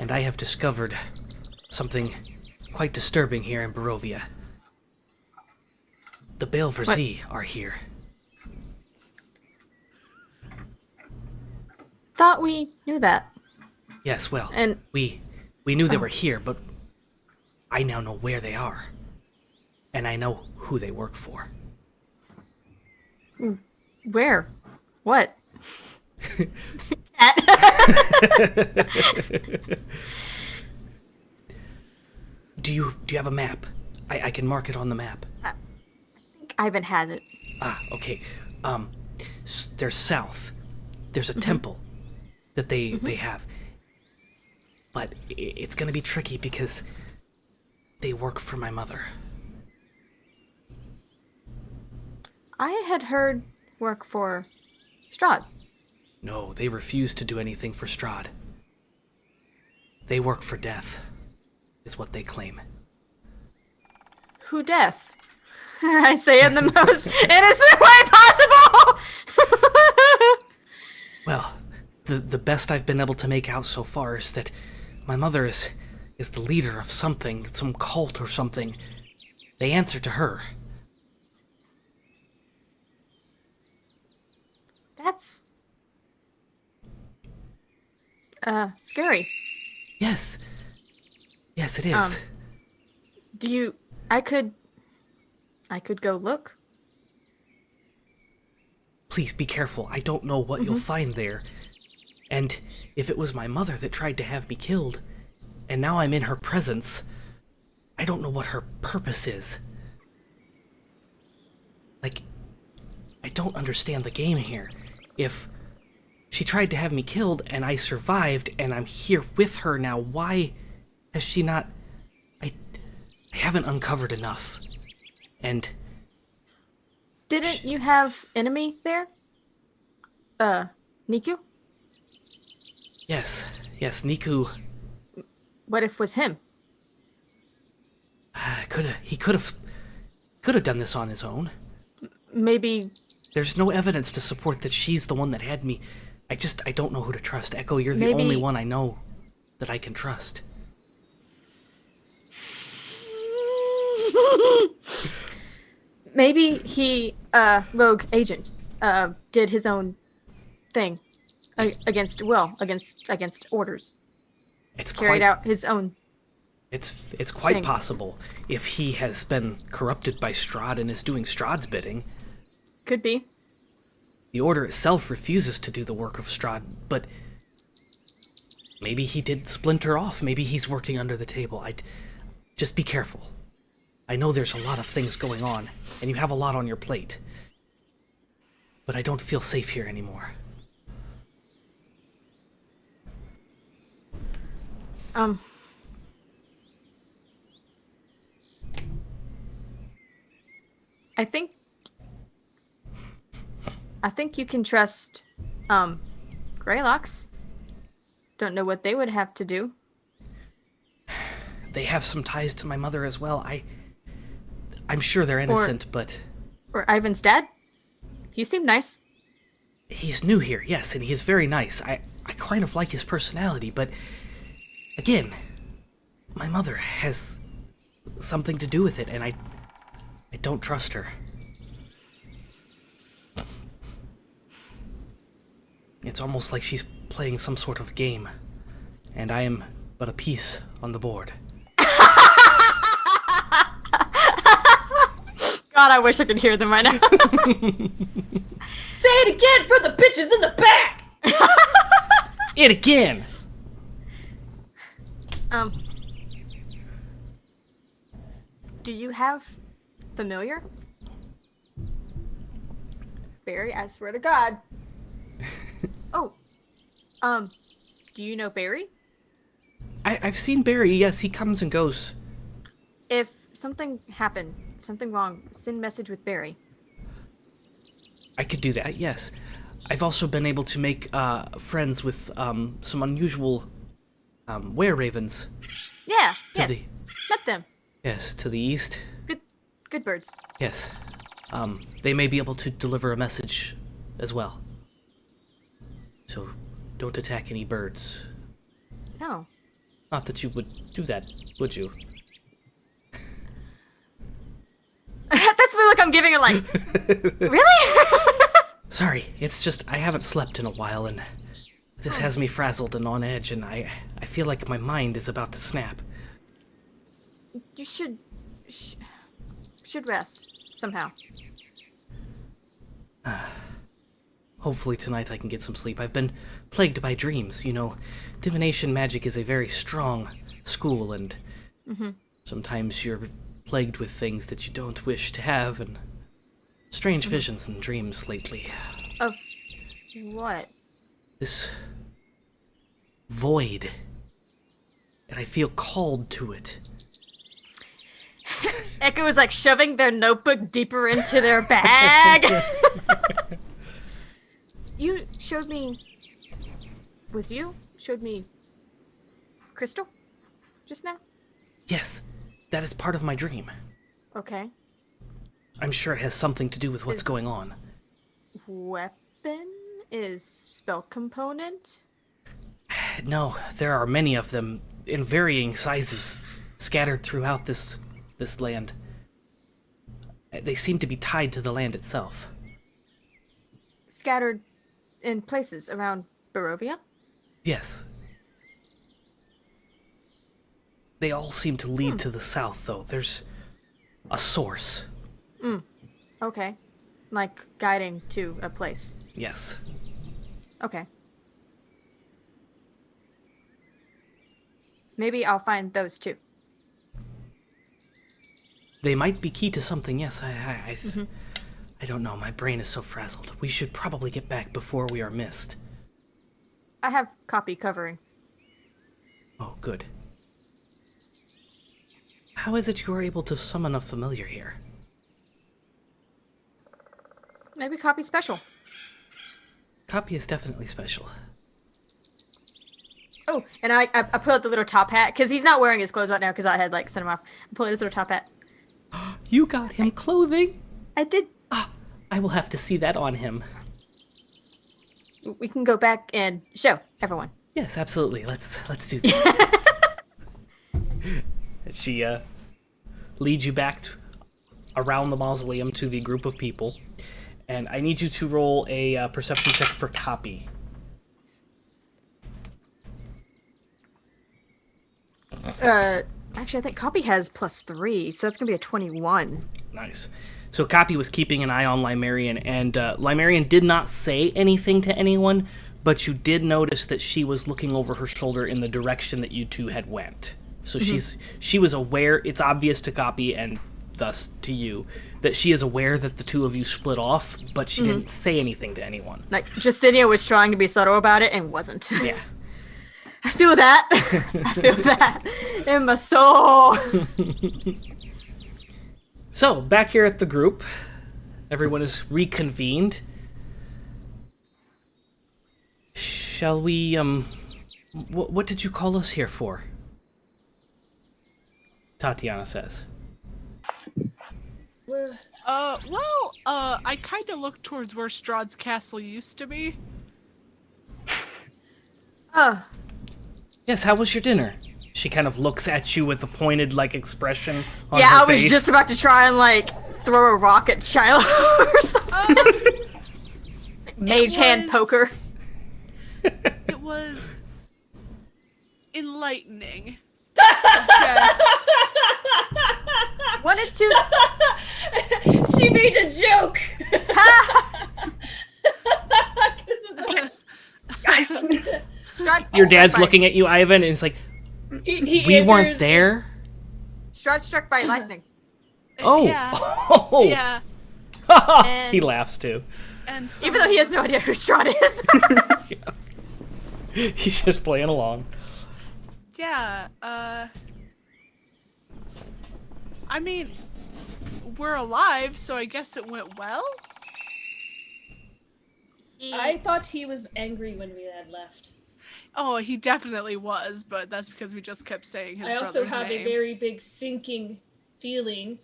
And I have discovered something quite disturbing here in Barovia. The Belverzi are here. Thought we knew that. Yes, well, And we knew they were here, but I now know where they are. And I know who they work for. where? What? Do you have a map? I can mark it on the map. Eyvin has it. Ah, okay. There's south. There's a temple that they have. But it's gonna be tricky because they work for my mother. I had heard work for Strahd. No, they refuse to do anything for Strahd. They work for death, is what they claim. Who death? I say in the most innocent way possible! Well, the best I've been able to make out so far is that my mother is the leader of something, some cult or something. They answer to her. That's... scary. Yes. Yes, it is. Do you... I could go look? Please be careful. I don't know what you'll find there. And if it was my mother that tried to have me killed, and now I'm in her presence, I don't know what her purpose is. Like, I don't understand the game here. If she tried to have me killed and I survived and I'm here with her now, why has she not... I haven't uncovered enough. And... Didn't you have enemy there? Niku? Yes, Niku... What if it was him? He could have done this on his own. Maybe... There's no evidence to support that she's the one that had me. I don't know who to trust. Echo, you're the Maybe... only one I know that I can trust. Maybe he, rogue agent, did his own thing against orders. It's carried out his own. It's quite thing. possible if he has been corrupted by Strahd and is doing Strahd's bidding. Could be. The Order itself refuses to do the work of Strahd, but maybe he did splinter off. Maybe he's working under the table. Just be careful. I know there's a lot of things going on, and you have a lot on your plate. But I don't feel safe here anymore. I think you can trust, Greylocks. Don't know what they would have to do. They have some ties to my mother as well. I'm sure they're innocent, but... Or Eyvin's dad? He seemed nice. He's new here, yes, and he's very nice. I kind of like his personality, but... Again, my mother has something to do with it, and I don't trust her. It's almost like she's playing some sort of game, and I am but a piece on the board. God, I wish I could hear them right now. Say it again for the bitches in the back! It again! Do you have familiar? Barry, I swear to God. Oh, do you know Barry? I've seen Barry, yes, he comes and goes. If something happened, something wrong, send message with Barry. I could do that, yes. I've also been able to make some unusual were-ravens. Yeah, To yes. Met them. Yes, to the east. Good birds. Yes. They may be able to deliver a message as well. So, don't attack any birds. No. Not that you would do that, would you? That's the look I'm giving her, like, really? Sorry, it's just I haven't slept in a while, and this has me frazzled and on edge, and I feel like my mind is about to snap. You should rest somehow. Hopefully tonight I can get some sleep. I've been plagued by dreams. You know, divination magic is a very strong school, and sometimes you're plagued with things that you don't wish to have, and strange visions and dreams lately. Of what? This void. And I feel called to it. Echo is like shoving their notebook deeper into their bag. You showed me... Showed me... Crystal? Just now? Yes, that is part of my dream. Okay. I'm sure it has something to do with what's Is- going on. Weapon is spell component? No, there are many of them in varying sizes scattered throughout this land. They seem to be tied to the land itself. Scattered in places around Barovia? Yes. They all seem to lead to the south, though. There's a source. Okay. Like guiding to a place. Yes. Okay. Maybe I'll find those too. They might be key to something, yes. I I don't know, my brain is so frazzled. We should probably get back before we are missed. I have copy covering. Oh, good. How is it you are able to summon a familiar here? Maybe copy special. Copy is definitely special. Oh, and I pull out the little top hat, because he's not wearing his clothes right now, because I had, like, sent him off. I pull out his little top hat. You got him clothing? I did. Ah, I will have to see that on him. We can go back and show everyone. Yes, absolutely. Let's do that. She leads you back around the mausoleum to the group of people, and I need you to roll a perception check for copy. Actually, I think copy has +3, so that's gonna be a 21. Nice. So Copy was keeping an eye on Limerian, and Limerian did not say anything to anyone, but you did notice that she was looking over her shoulder in the direction that you two had went. So she was aware, it's obvious to Copy, and thus to you, that she is aware that the two of you split off, but she didn't say anything to anyone. Like, Justinia was trying to be subtle about it and wasn't. Yeah. I feel that. I feel that in my soul. So, back here at the group, everyone is reconvened. Shall we, what did you call us here for? Tatyanna says. I kind of look towards where Strahd's castle used to be. Yes, how was your dinner? She kind of looks at you with a pointed, expression on yeah, her I was face. just about to try and, throw a rock at Shilo or something. Mage hand poker. It was enlightening. Yes. Wanted to. She made a joke. Your dad's looking at you, Ivan, and it's like, He we weren't answers- there? Strahd struck by lightning. Oh! Yeah. Oh! Yeah. And He laughs too. And so, even though he has no idea who Strahd is. He's just playing along. yeah, I mean, we're alive, so I guess it went well. I thought he was angry when we had left. Oh, he definitely was, but that's because we just kept saying his I also brother's have name. a very big sinking feeling.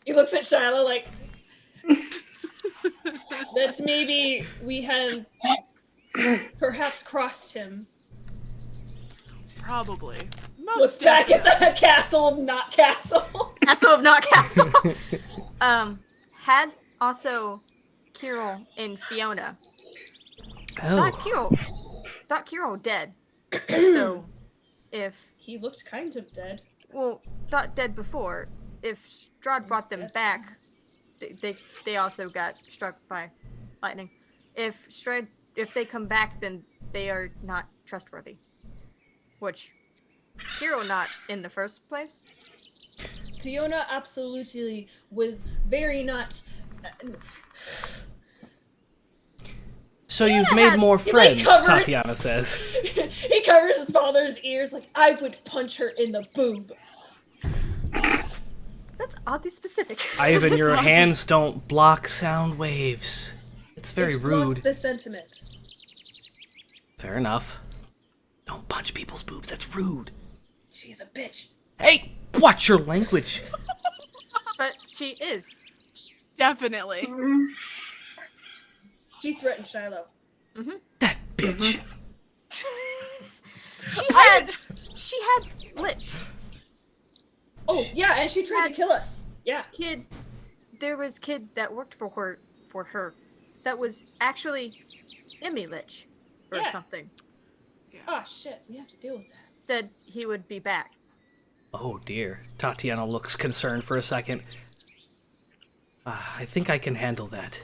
He looks at Shilo like that maybe we had perhaps crossed him. Probably. Look Most back at definitely. the castle of not castle. Castle of not castle. Had also Kirill and Fiona. Oh. Thought Kirill dead. So, if He looked kind of dead. thought dead before. If Strahd brought them dead. back, they also got struck by lightning. If they come back, then they are not trustworthy. Which Kirill not in the first place. Fiona absolutely was very not. So you've made more He, friends, covers- Tatyanna says. He covers his father's ears like I would punch her in the boob. That's oddly specific. Ivan, your hands don't block sound waves. It's very Which blocks rude. the sentiment. Fair enough. Don't punch people's boobs, that's rude. She's a bitch. Hey, watch your language. But she is. Definitely. She threatened Shilo. That bitch. She had Lich. Oh yeah, and she tried to kill us. Yeah. There was kid that worked for her that was actually Emmy Lich or Yeah. something. Oh shit, we have to deal with that. Said he would be back. Oh dear. Tatyanna looks concerned for a second. I think I can handle that.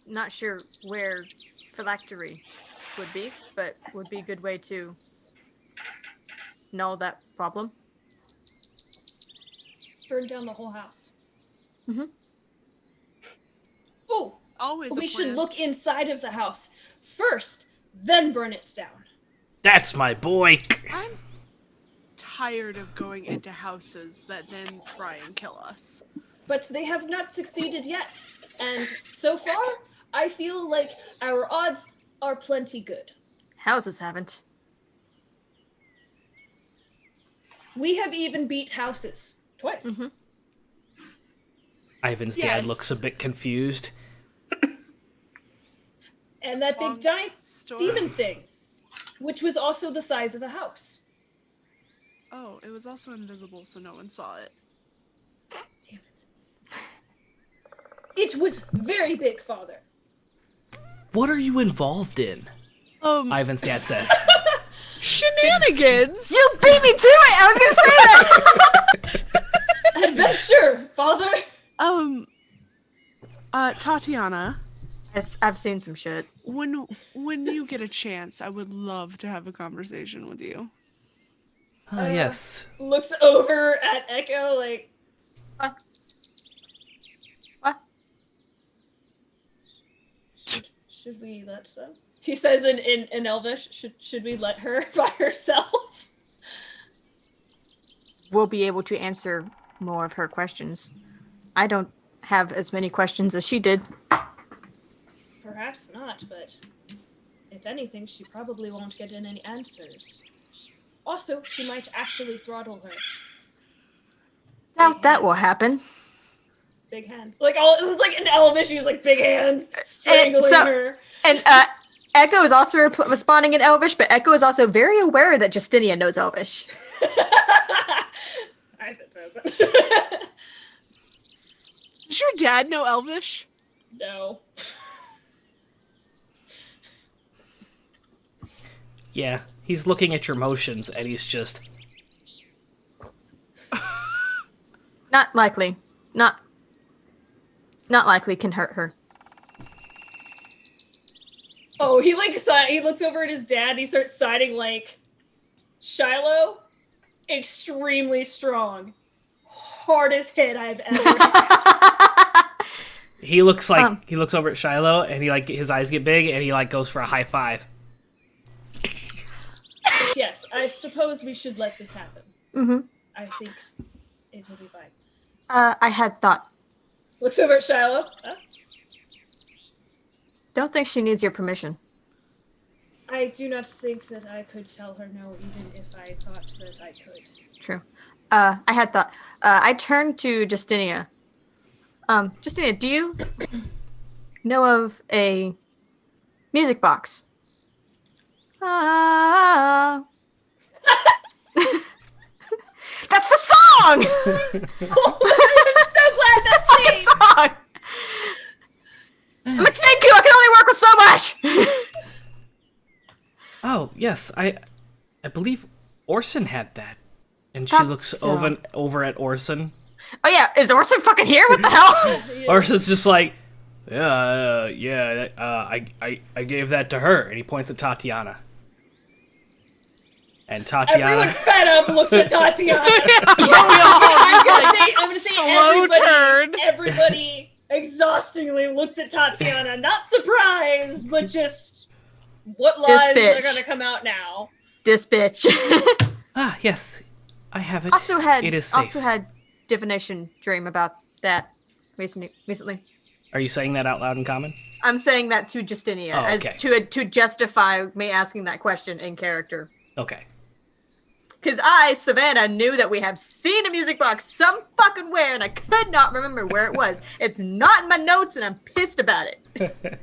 Not sure where phylactery would be, but would be a good way to know that problem. Burn down the whole house. Oh, Always. we a should plan. look inside of the house first, then burn it down. That's my boy. I'm tired of going into houses that then try and kill us. But they have not succeeded yet. And so far, I feel like our odds are plenty good. Houses haven't. We have even beat houses twice. Mm-hmm. Ivan's Yes. dad looks a bit confused. And that Long big giant story. demon thing, which was also the size of a house. Oh, it was also invisible, so no one saw it. Damn it. It was very big, Father. What are you involved in? Ivan's dad says. Shenanigans. You beat me to it. I was gonna say that. Adventure, Father. Tatyanna, I've seen some shit. when you get a chance, I would love to have a conversation with you. Oh, yes. Looks over at Echo like, What? should we let them? He says in Elvish, should we let her by herself? We'll be able to answer more of her questions. I don't have as many questions as she did. Perhaps not, but if anything, she probably won't get in any answers. Also, she might actually throttle her. Doubt that will happen. Big hands. Like in Elvish, she's like big hands strangling so- her. And Echo is also responding in Elvish, but Echo is also very aware that Justinia knows Elvish. Ivan doesn't. Does your dad know Elvish? No. Yeah, he's looking at your motions and he's just. Not likely. Not likely can hurt her. Oh, he looks over at his dad and he starts signing like Shilo, extremely strong. Hardest hit I've ever. He looks like he looks over at Shilo and he his eyes get big and he goes for a high five. Yes, I suppose we should let this happen. Mm-hmm. I think it will be fine. I had thought. Looks over at Shilo. Huh? Don't think she needs your permission. I do not think that I could tell her no, even if I thought that I could. True. I had thought. I turned to Justinia. Justinia, do you know of a music box? That's the song! I'm so glad that's me! Song! I'm a Kenku, I can only work with so much! Oh, yes, I believe Orson had that. And she That's looks so- over at Orson. Oh yeah, is Orson fucking here? What the hell? Orson's just like, I gave that to her. And he points at Tatyanna. And Everyone Tatyanna... fed up looks at Tatyanna. I'm gonna say Slow turn. everybody exhaustingly looks at Tatyanna. Not surprised, but just what lies are bitch. gonna come out now? This bitch. Ah, yes, I have it. It is safe. Also had divination dream about that recently. Are you saying that out loud in common? I'm saying that to Justinia Oh, okay. to justify me asking that question in character. Okay. Because I, Savannah, knew that we have seen a music box some fucking where, and I could not remember where it was. It's not in my notes, and I'm pissed about it.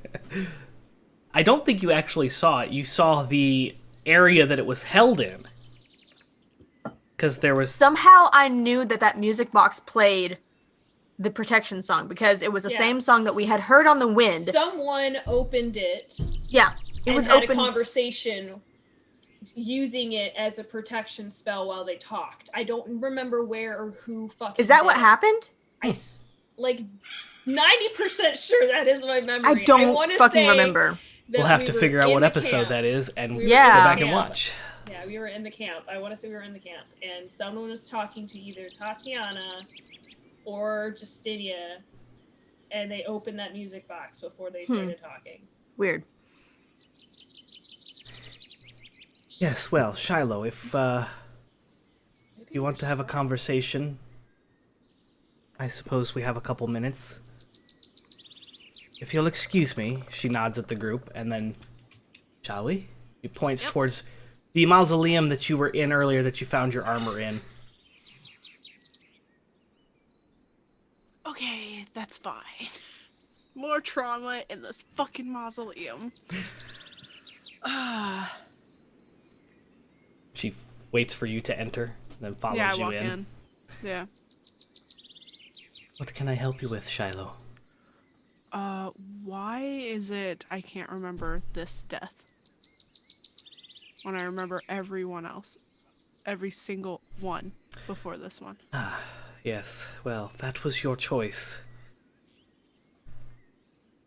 I don't think you actually saw it. You saw the area that it was held in. Because there was... Somehow I knew that music box played the protection song, because it was the Yeah. same song that we had heard on the wind. Someone opened it Yeah, it and was had open. a conversation using it as a protection spell while they talked. I don't remember where or who fucking Is that what did it. happened? Like 90% sure that is my memory. I don't wanna fucking say remember. that We'll have we to were figure out in what the episode camp. that is and We go were in the back and camp. watch. Yeah, we were in the camp. I want to say we were in the camp, and someone was talking to either Tatyanna or Justinia, and they opened that music box before they started talking. Weird. Yes, well, Shilo, if you want to have a conversation, I suppose we have a couple minutes. If you'll excuse me, she nods at the group, and then, shall we? He points towards the mausoleum that you were in earlier that you found your armor in. Okay, that's fine. More trauma in this fucking mausoleum. She waits for you to enter, then follows I you walk in. Yeah. What can I help you with, Shilo? Why is it I can't remember this death? When I remember everyone else. Every single one before this one. Yes, well, that was your choice.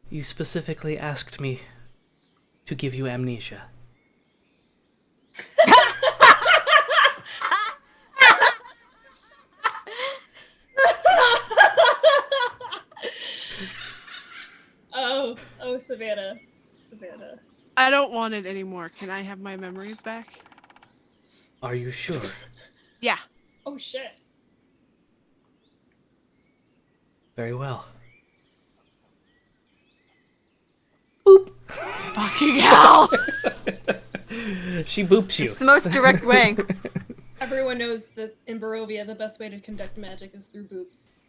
You specifically asked me to give you amnesia. Oh, Savannah. I don't want it anymore. Can I have my memories back? Are you sure? Yeah. Oh, shit. Very well. Fucking hell! She boops you. It's the most direct way. Everyone knows that in Barovia, the best way to conduct magic is through boops.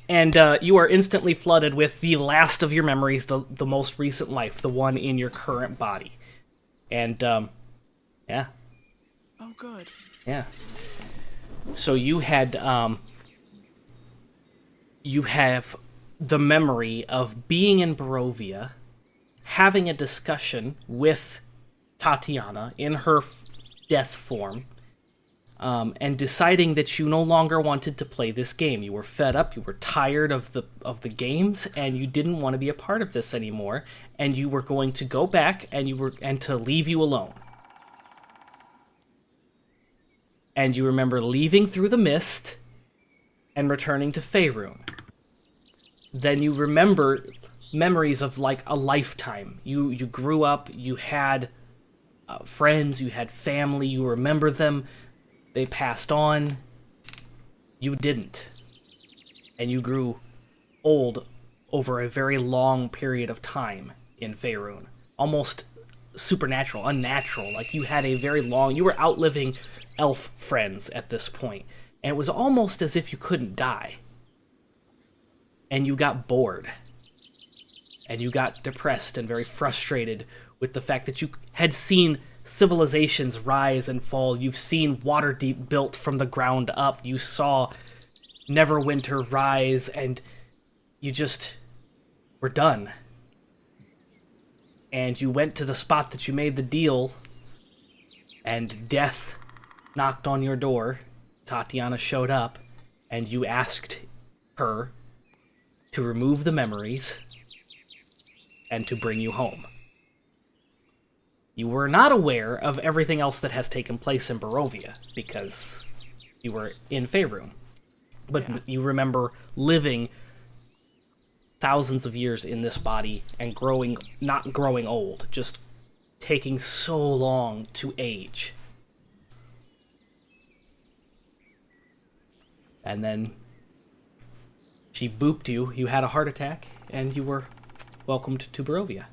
And you are instantly flooded with the last of your memories, the most recent life, the one in your current body. And, yeah. Oh, good. Yeah. So you had, you have the memory of being in Barovia, having a discussion with Tatyanna in her death form, and deciding that you no longer wanted to play this game. You were fed up, you were tired of the games, and you didn't want to be a part of this anymore, and you were going to go back and to leave you alone. And you remember leaving through the mist and returning to Faerun. Then you remember memories of like a lifetime. You grew up, you had friends, you had family, you remember them. They passed on. You didn't. And you grew old over a very long period of time in Faerun. Almost supernatural, unnatural. Like you had a very long... You were outliving elf friends at this point. And it was almost as if you couldn't die. And you got bored. And you got depressed and very frustrated with the fact that you had seen civilizations rise and fall. You've seen Waterdeep built from the ground up. You saw Neverwinter rise, and you just were done. And you went to the spot that you made the deal, and death knocked on your door. Tatyanna showed up, and you asked her to remove the memories and to bring you home. You were not aware of everything else that has taken place in Barovia, because you were in Faerun. But you remember living thousands of years in this body and not growing old, just taking so long to age. And then she booped you, you had a heart attack, and you were welcomed to Barovia,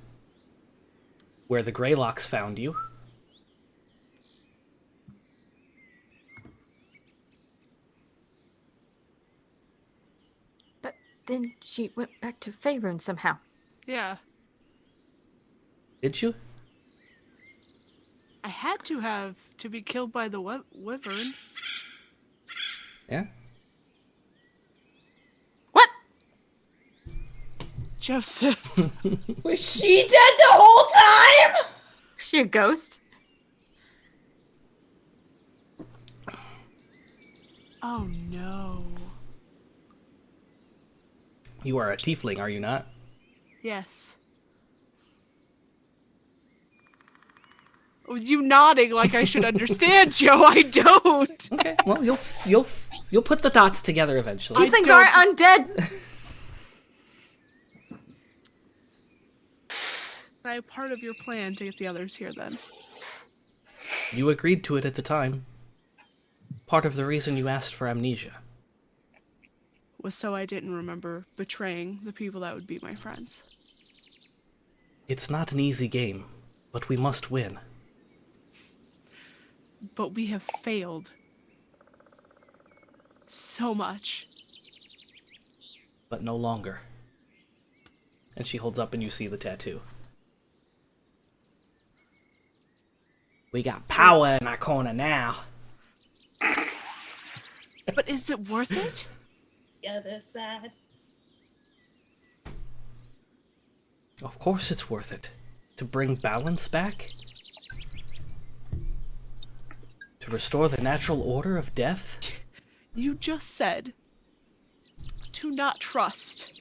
where the Greylocks found you. But then she went back to Faerun somehow. Yeah. Did you? I had to be killed by the wyvern. Yeah? What? Joseph. Was she dead the whole time? Is she a ghost? Oh no. You are a tiefling, are you not? Yes. You nodding like I should understand, Joe. I don't. Okay, well, you'll put the dots together eventually. These things aren't undead. I have part of your plan to get the others here, then. You agreed to it at the time. Part of the reason you asked for amnesia. Was so I didn't remember betraying the people that would be my friends. It's not an easy game, but we must win. But we have failed so much. But no longer. And she holds up and you see the tattoo. We got power in our corner now. But is it worth it? The other side. Of course it's worth it. To bring balance back? To restore the natural order of death? You just said to not trust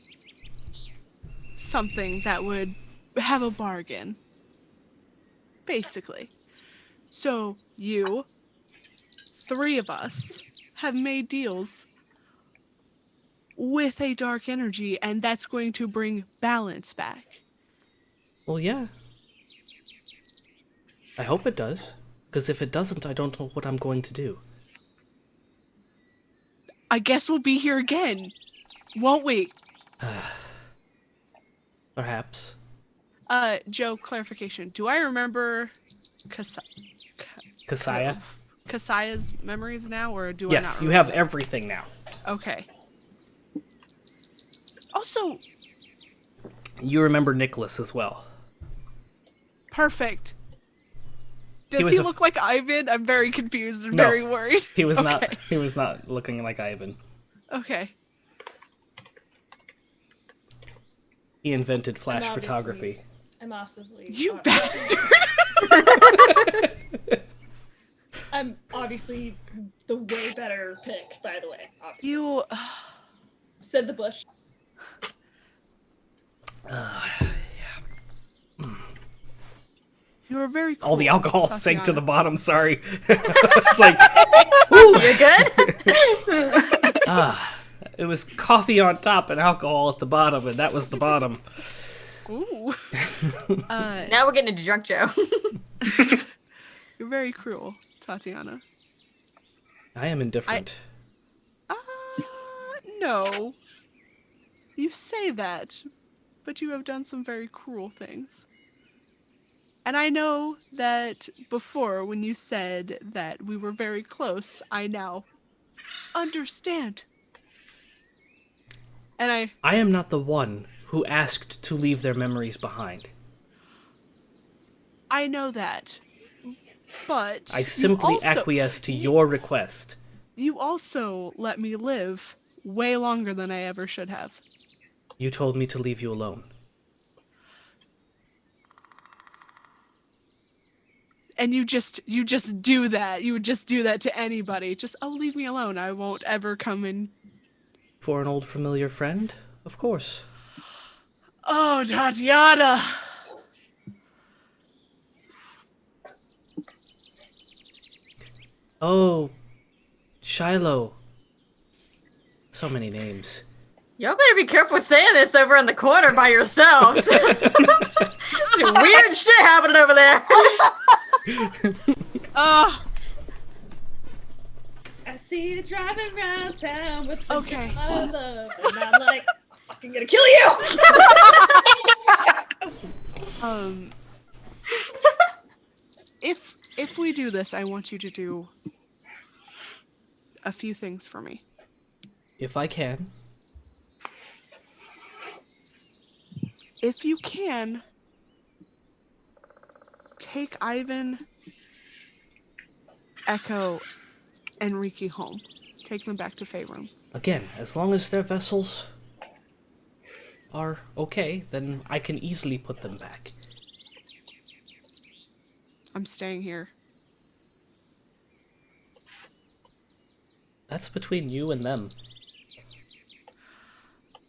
something that would have a bargain. Basically. So you, 3 of us, have made deals with a dark energy, and that's going to bring balance back. Well, yeah. I hope it does. Because if it doesn't, I don't know what I'm going to do. I guess we'll be here again, won't we? Perhaps. Joe, clarification. Do I remember Kasaya's memories now, or do I not Yes, you remember? have everything now. Okay. Also, You remember Nicholas as well. perfect. He Does was he a- look like Eyvin? I'm very confused and No. very worried. He was Okay. he was not looking like Eyvin. Okay. He invented flash obviously- photography. I'm massively. You bastard! I'm obviously the way better pick, by the way. Obviously. You. Said the bush. You are very cool. All the alcohol sank to Tatyanna. the bottom, sorry. It's like, woo! You're good? It was coffee on top and alcohol at the bottom, and that was the bottom. Ooh. Now we're getting into drunk Joe. You're very cruel, Tatyanna. I am indifferent. No. You say that, but you have done some very cruel things. And I know that before, when you said that we were very close, I now understand. And I am not the one who asked to leave their memories behind. I know that. But I simply you acquiesce to your request. You also let me live way longer than I ever should have. You told me to leave you alone. And you just do that. You would just do that to anybody. Just, oh, leave me alone. I won't ever come in. For an old familiar friend? Of course. Oh, Tatyanna. Oh, Shilo. So many names. Y'all better be careful saying this over in the corner by yourselves. Weird shit happening over there. I see you driving around town with the Okay. I love, and I'm like, I'm fucking gonna kill you. If we do this, I want you to do a few things for me. If I can. If you can, take Eyvin, Echo, and Rikki home. Take them back to Faerun. Again, as long as their vessels are okay, then I can easily put them back. I'm staying here. That's between you and them.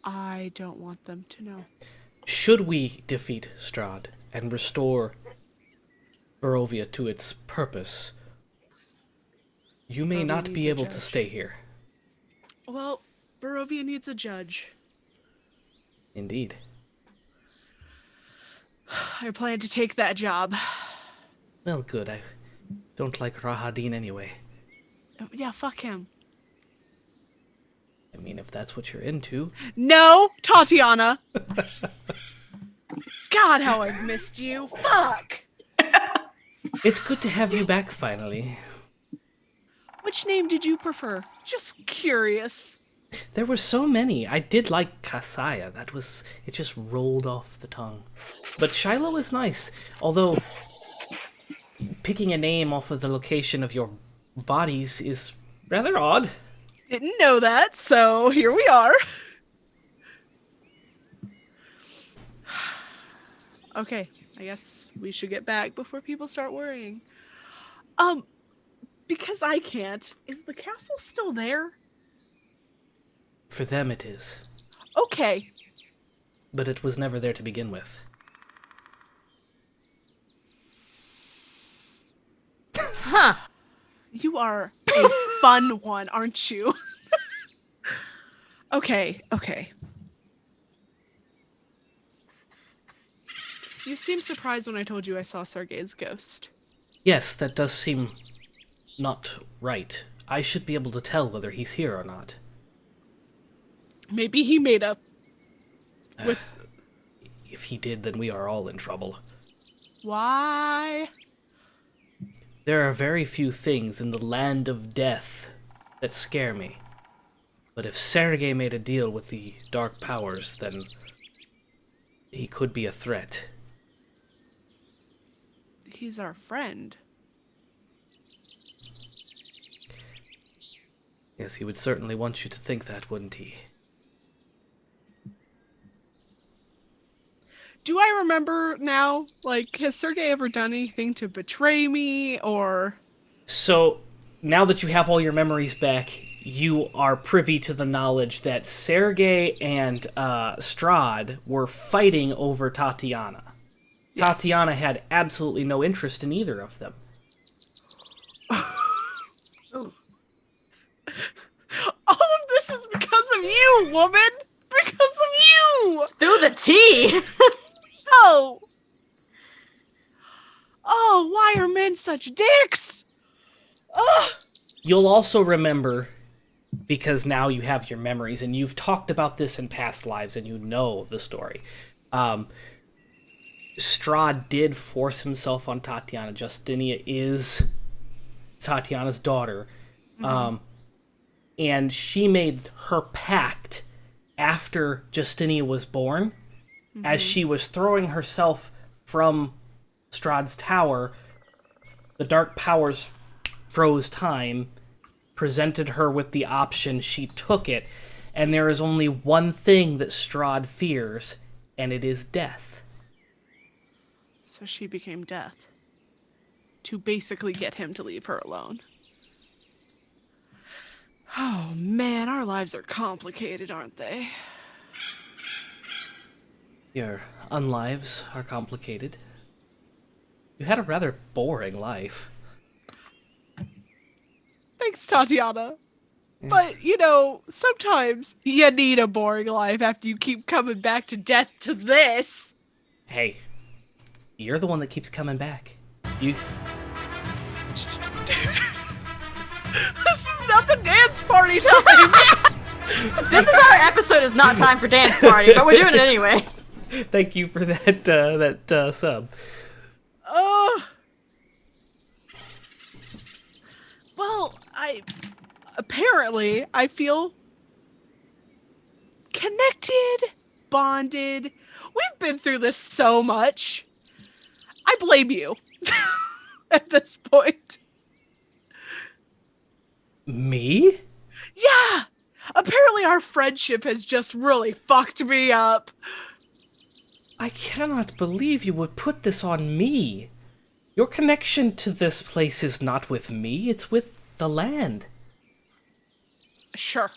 I don't want them to know. Should we defeat Strahd and restore Barovia to its purpose, you may Barovia not needs be a able to judge. stay here. Well, Barovia needs a judge. Indeed. I plan to take that job. Well, good. I don't like Rahadin anyway. Yeah, fuck him. I mean, if that's what you're into. No, Tatyanna! God, how I've missed you. Fuck! It's good to have you back finally. Which name did you prefer? Just curious. There were so many. I did like Kasaya. It just rolled off the tongue. But Shilo is nice. Although, picking a name off of the location of your bodies is rather odd. Didn't know that, so here we are. Okay, I guess we should get back before people start worrying. Because I can't. Is the castle still there? For them it is. Okay. But it was never there to begin with. Huh. You are a fun one, aren't you? Okay. You seemed surprised when I told you I saw Sergei's ghost. Yes, that does seem not right. I should be able to tell whether he's here or not. Maybe he made up with... If he did, then we are all in trouble. Why? There are very few things in the land of death that scare me. But if Sergei made a deal with the dark powers, then he could be a threat. He's our friend. Yes, he would certainly want you to think that, wouldn't he? Do I remember now? Like, has Sergei ever done anything to betray me, or... So, now that you have all your memories back, you are privy to the knowledge that Sergei and Strahd were fighting over Tatyanna. Yes. Tatyanna had absolutely no interest in either of them. All of this is because of you, woman! Because of you! Spill the tea! Oh! Oh, why are men such dicks? Ugh! You'll also remember, because now you have your memories, and you've talked about this in past lives, and you know the story. Strahd did force himself on Tatyanna. Justinia is Tatyanna's daughter. And she made her pact after Justinia was born. As she was throwing herself from Strahd's tower, the dark powers froze time, presented her with the option, she took it, and there is only one thing that Strahd fears, and it is death. So she became death. To basically get him to leave her alone. Oh man, our lives are complicated, aren't they? Your unlives are complicated. You had a rather boring life. Thanks, Tatyanna. But, you know, sometimes you need a boring life after you keep coming back to death to this. Hey, you're the one that keeps coming back. You... This is not the dance party time! This entire episode is not time for dance party, but we're doing it anyway. Thank you for that sub. Well, apparently I feel connected, bonded. We've been through this so much. I blame you at this point. Me? Yeah! Apparently our friendship has just really fucked me up. I cannot believe you would put this on me. Your connection to this place is not with me, it's with the land. Sure.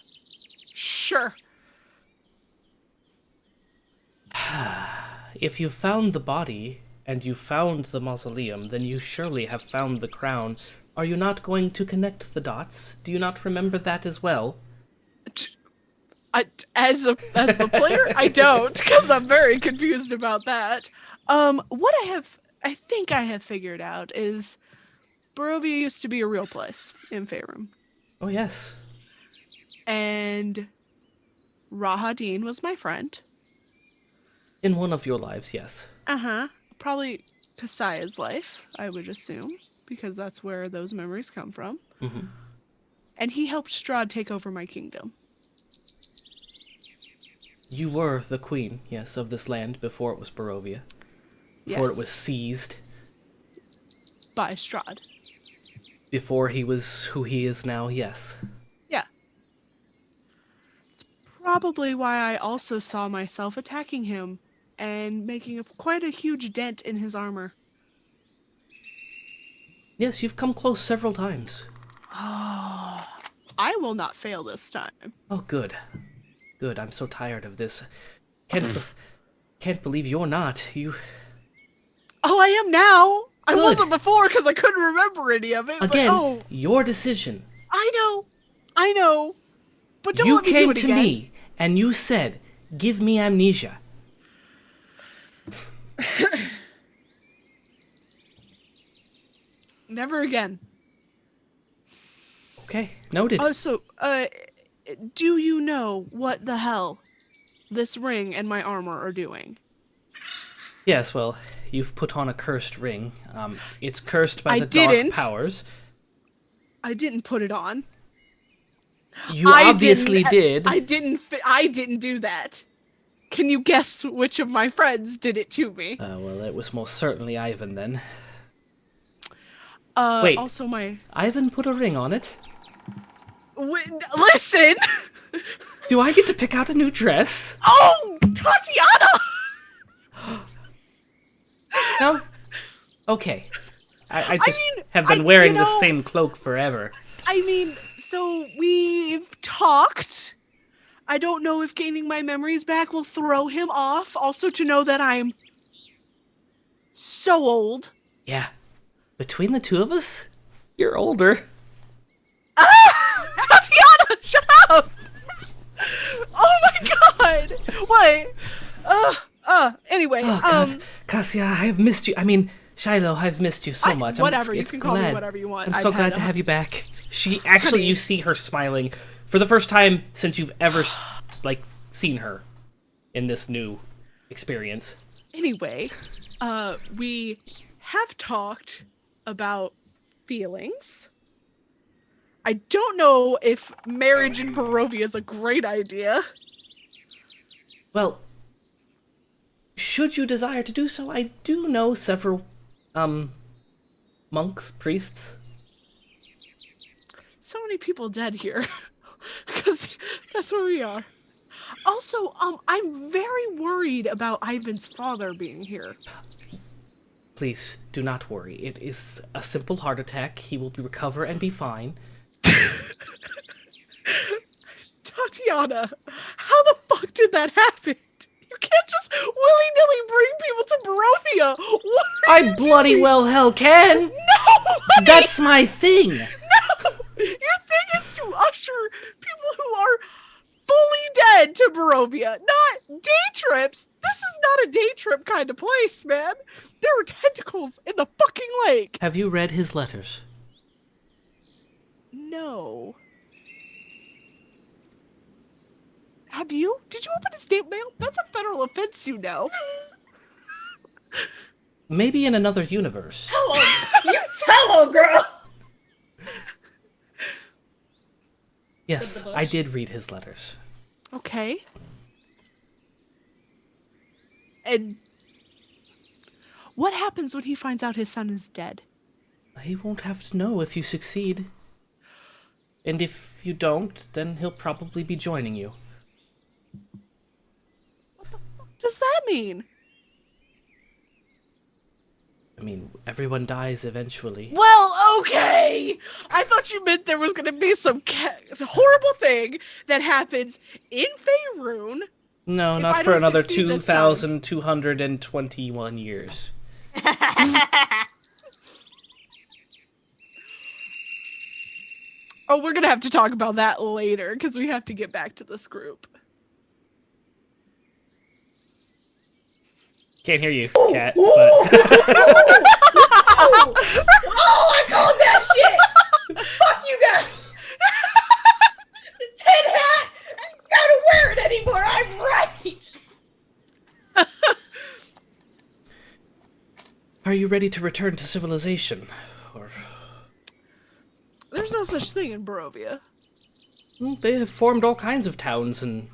If you found the body and you found the mausoleum, then you surely have found the crown. Are you not going to connect the dots? Do you not remember that as well? As the player, I don't, because I'm very confused about that. What I think I have figured out is Barovia used to be a real place in Faerun. Oh, yes. And Rahadin was my friend. In one of your lives, yes. Probably Kasaya's life, I would assume, because that's where those memories come from. Mm-hmm. And he helped Strahd take over my kingdom. You were the queen, yes, of this land before it was Barovia. Before it was seized. By Strahd. Before he was who he is now, yes. Yeah. It's probably why I also saw myself attacking him and making quite a huge dent in his armor. Yes, you've come close several times. Oh, I will not fail this time. Oh, good. Good, I'm so tired of this. Can't believe you're not. Oh, I am now! I Good. wasn't before because I couldn't remember any of it. Again, your decision. I know. But don't You let me do came it to again. me and you said, "Give me amnesia." Never again. Okay, noted. So, do you know what the hell this ring and my armor are doing? Yes, well, you've put on a cursed ring. It's cursed by I the didn't. dark powers. I didn't put it on. You obviously did. I didn't do that. Can you guess which of my friends did it to me? Well, it was most certainly Eyvin then. Wait. Wait. Also Eyvin put a ring on it? Listen! Do I get to pick out a new dress? Oh! Tatyanna! No? Okay. I just have been wearing the same cloak forever. I mean, so we've talked. I don't know if gaining my memories back will throw him off. Also to know that I'm so old. Yeah. Between the two of us, you're older. Tatyanna, shut up! Oh my god! Wait. Anyway, Oh, God. Cassia, I have missed you. I mean, Shilo, I've missed you so much. Whatever, it's you can call me glad. whatever you want. I'm so glad to have you back. She actually, you see her smiling for the first time since you've ever, seen her in this new experience. Anyway, we have talked about feelings. I don't know if marriage in Barovia is a great idea. Well, should you desire to do so, I do know several, monks, priests. So many people dead here. Because that's where we are. Also, I'm very worried about Eyvin's father being here. Please, do not worry. It is a simple heart attack. He will recover and be fine. Tatyanna, how the fuck did that happen? You can't just willy-nilly bring people to Barovia. What are I you bloody doing? well hell can! No! Honey! That's my thing! No! Your thing is to usher people who are fully dead to Barovia, not day trips. This is not a day trip kind of place, man. There are tentacles in the fucking lake. Have you read his letters? No. Have you? Did you open his mail? That's a federal offense, you know. Maybe in another universe. You tell him, girl! Yes, I did read his letters. Okay. And what happens when he finds out his son is dead? He won't have to know if you succeed. And if you don't, then he'll probably be joining you. What the fuck does that mean? I mean, everyone dies eventually. Well, okay. I thought you meant there was going to be some horrible thing that happens in Faerun. No, If not I for don't another succeed this time. 2,221 years. Oh, we're gonna have to talk about that later because we have to get back to this group. Can't hear you, Cat. Oh, I called that shit! Fuck you guys! The tin hat! I don't gotta wear it anymore, I'm right! Are you ready to return to civilization? Or There's no such thing in Barovia. they have formed all kinds of towns and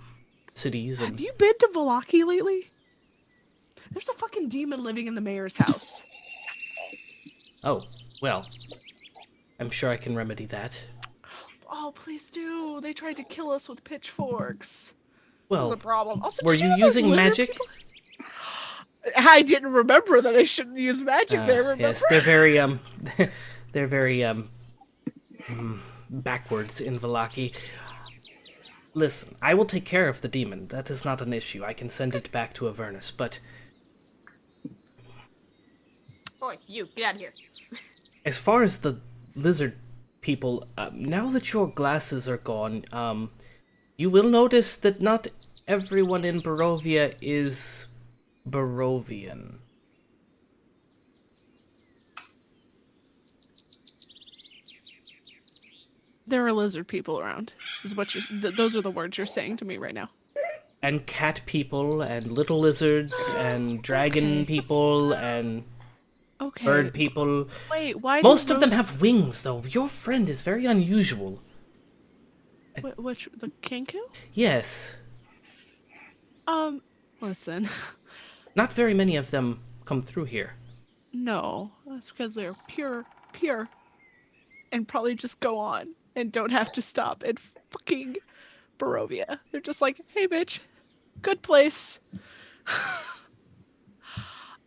cities and Have you been to Vallaki lately? There's a fucking demon living in the mayor's house. oh, well. I'm sure I can remedy that. Oh, please do. They tried to kill us with pitchforks. Well, That's a problem. Also, were did you know there's using lizard magic? people? I didn't remember that I shouldn't use magic there, remember? Yes, they're very they're very backwards in Vallaki. Listen, I will take care of the demon. That is not an issue. I can send it back to Avernus, but Oi, you, get out of here. as far as the lizard people, now that your glasses are gone, you will notice that not everyone in Barovia is Barovian. There are lizard people around. Is what those are the words you're saying to me right now. And cat people, and little lizards, and dragon people, and Okay. bird people. Wait, why? Most of them have wings, though. Your friend is very unusual. Which the Kenku? Yes. Listen. Not very many of them come through here. No, that's because they're pure, and probably just go on and don't have to stop at fucking Barovia. They're just like, hey, bitch, good place.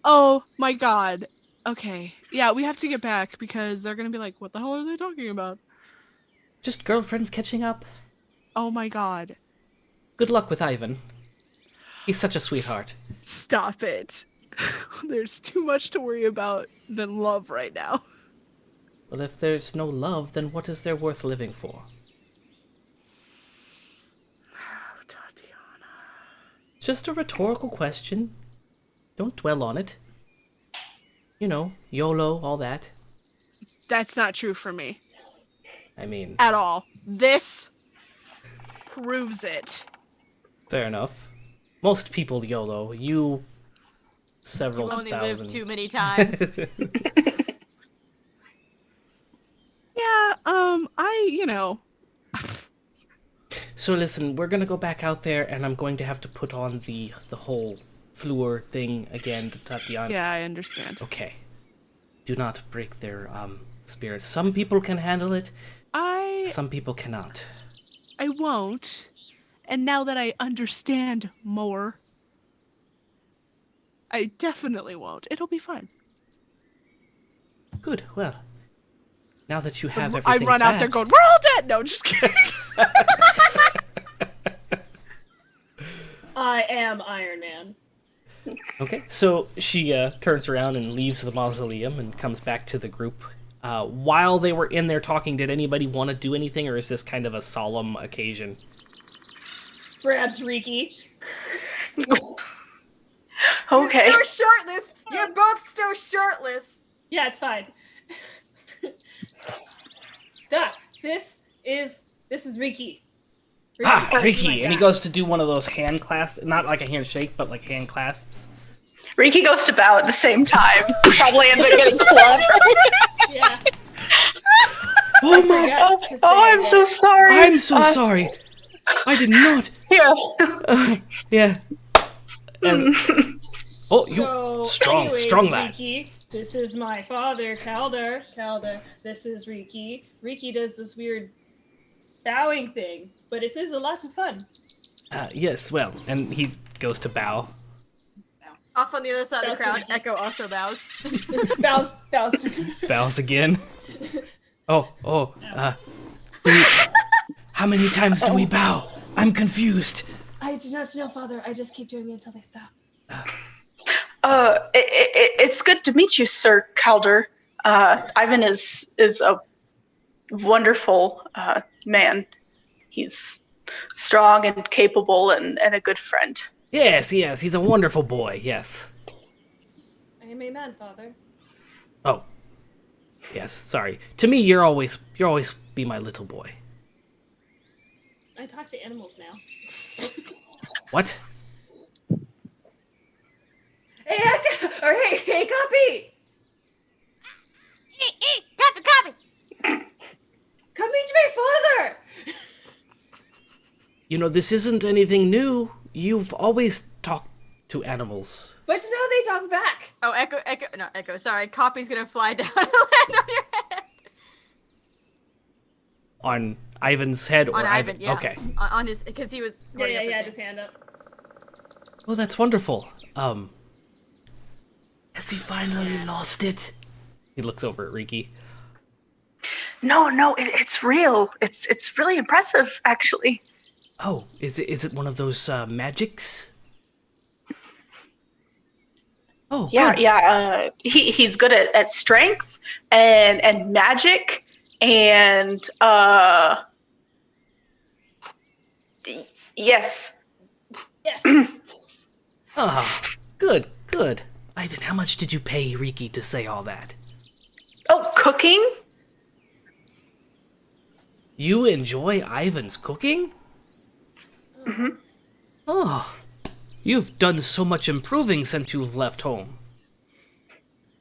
Oh my god. Okay, yeah, we have to get back because they're gonna be like, what the hell are they talking about? Just girlfriends catching up. Oh my god. Good luck with Eyvin. He's such a sweetheart. Stop it. There's too much to worry about than love right now. Well, if there's no love, then what is there worth living for? Oh, Tatyanna. It's just a rhetorical question. Don't dwell on it. You know, YOLO, all that. That's not true for me. I mean, At all. This proves it. fair enough. Most people YOLO. You, several You only thousand. live too many times. Yeah, you know. So listen, we're gonna go back out there, and I'm going to have to put on the whole Fleur thing again to Tatyanna. Yeah, I understand. Okay. Do not break their spirits. Some people can handle it. Some people cannot. I won't. And now that I understand more, I definitely won't. It'll be fine. Good. Well, now that you have I everything run out back- there going, we're all dead! No, just kidding. I am Iron Man. Okay, so she turns around and leaves the mausoleum and comes back to the group. While they were in there talking, did anybody want to do anything, or is this kind of a solemn occasion? Grabs Rikki. Okay. You're still shirtless. You're both still shirtless. Yeah, it's fine. Duh. This is Rikki. Ah, Oh Rikki! my And he God. goes to do one of those hand clasps, not like a handshake, but like hand clasps. Rikki goes to bow at the same time. Probably ends up getting clubbed. Yeah. Oh my! Forgot to say I'm so that. sorry. I'm so sorry. I did not. Yeah. Yeah. And oh, you So, strong anyways, lad. Rikki, this is my father, Calder. This is Rikki. Rikki does this weird bowing thing, but it is a lot of fun. Yes, well, and he goes to bow. Off on the other side of the Bows crowd, to Rikki. Echo also bows. bows. Bows again. How many times do we bow? I'm confused. I do not know, Father. I just keep doing it until they stop. It's good to meet you, Sir Calder. Eyvin is a wonderful man. He's strong and capable and a good friend. Yes, he's a wonderful boy, yes. I am a man, father. Oh. Yes, sorry. To me, you'll always be my little boy. I talk to animals now. What? Hey, hey, copy! Copy! Come meet my father! You know, this isn't anything new. You've always talked to animals. But now they talk back. Oh, Echo, sorry. Copy's gonna fly down and land on your head. On Ivan's head or On Ivan? Eyvin, yeah. Okay. On his, because he was holding up Yeah, his had hand. his hand up. Well, that's wonderful. Has he finally lost it? He looks over at Rikki. No, it's real. It's really impressive, actually. Oh, is it one of those magics? Oh, Yeah, good. yeah. He's good at strength and magic and yes. Yes. Ah, good. Ivan, how much did you pay Rikki to say all that? Oh, cooking? You enjoy Ivan's cooking? Mm-hmm. Oh, you've done so much improving since you've left home.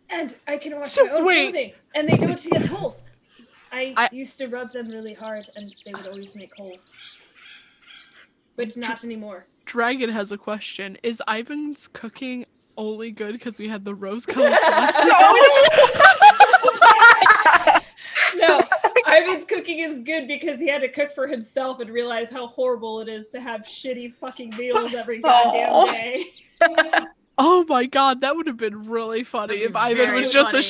And I can wash So my own wait. clothing. And they don't get holes. I used to rub them really hard and they would always make holes. But not anymore. Dragon has a question. Is Ivan's cooking only good because we had the rose-colored glasses? No, Ivan's cooking is good because he had to cook for himself and realize how horrible it is to have shitty fucking meals every goddamn day. Oh my god, that would have been really funny That'd if be Ivan very was just funny. a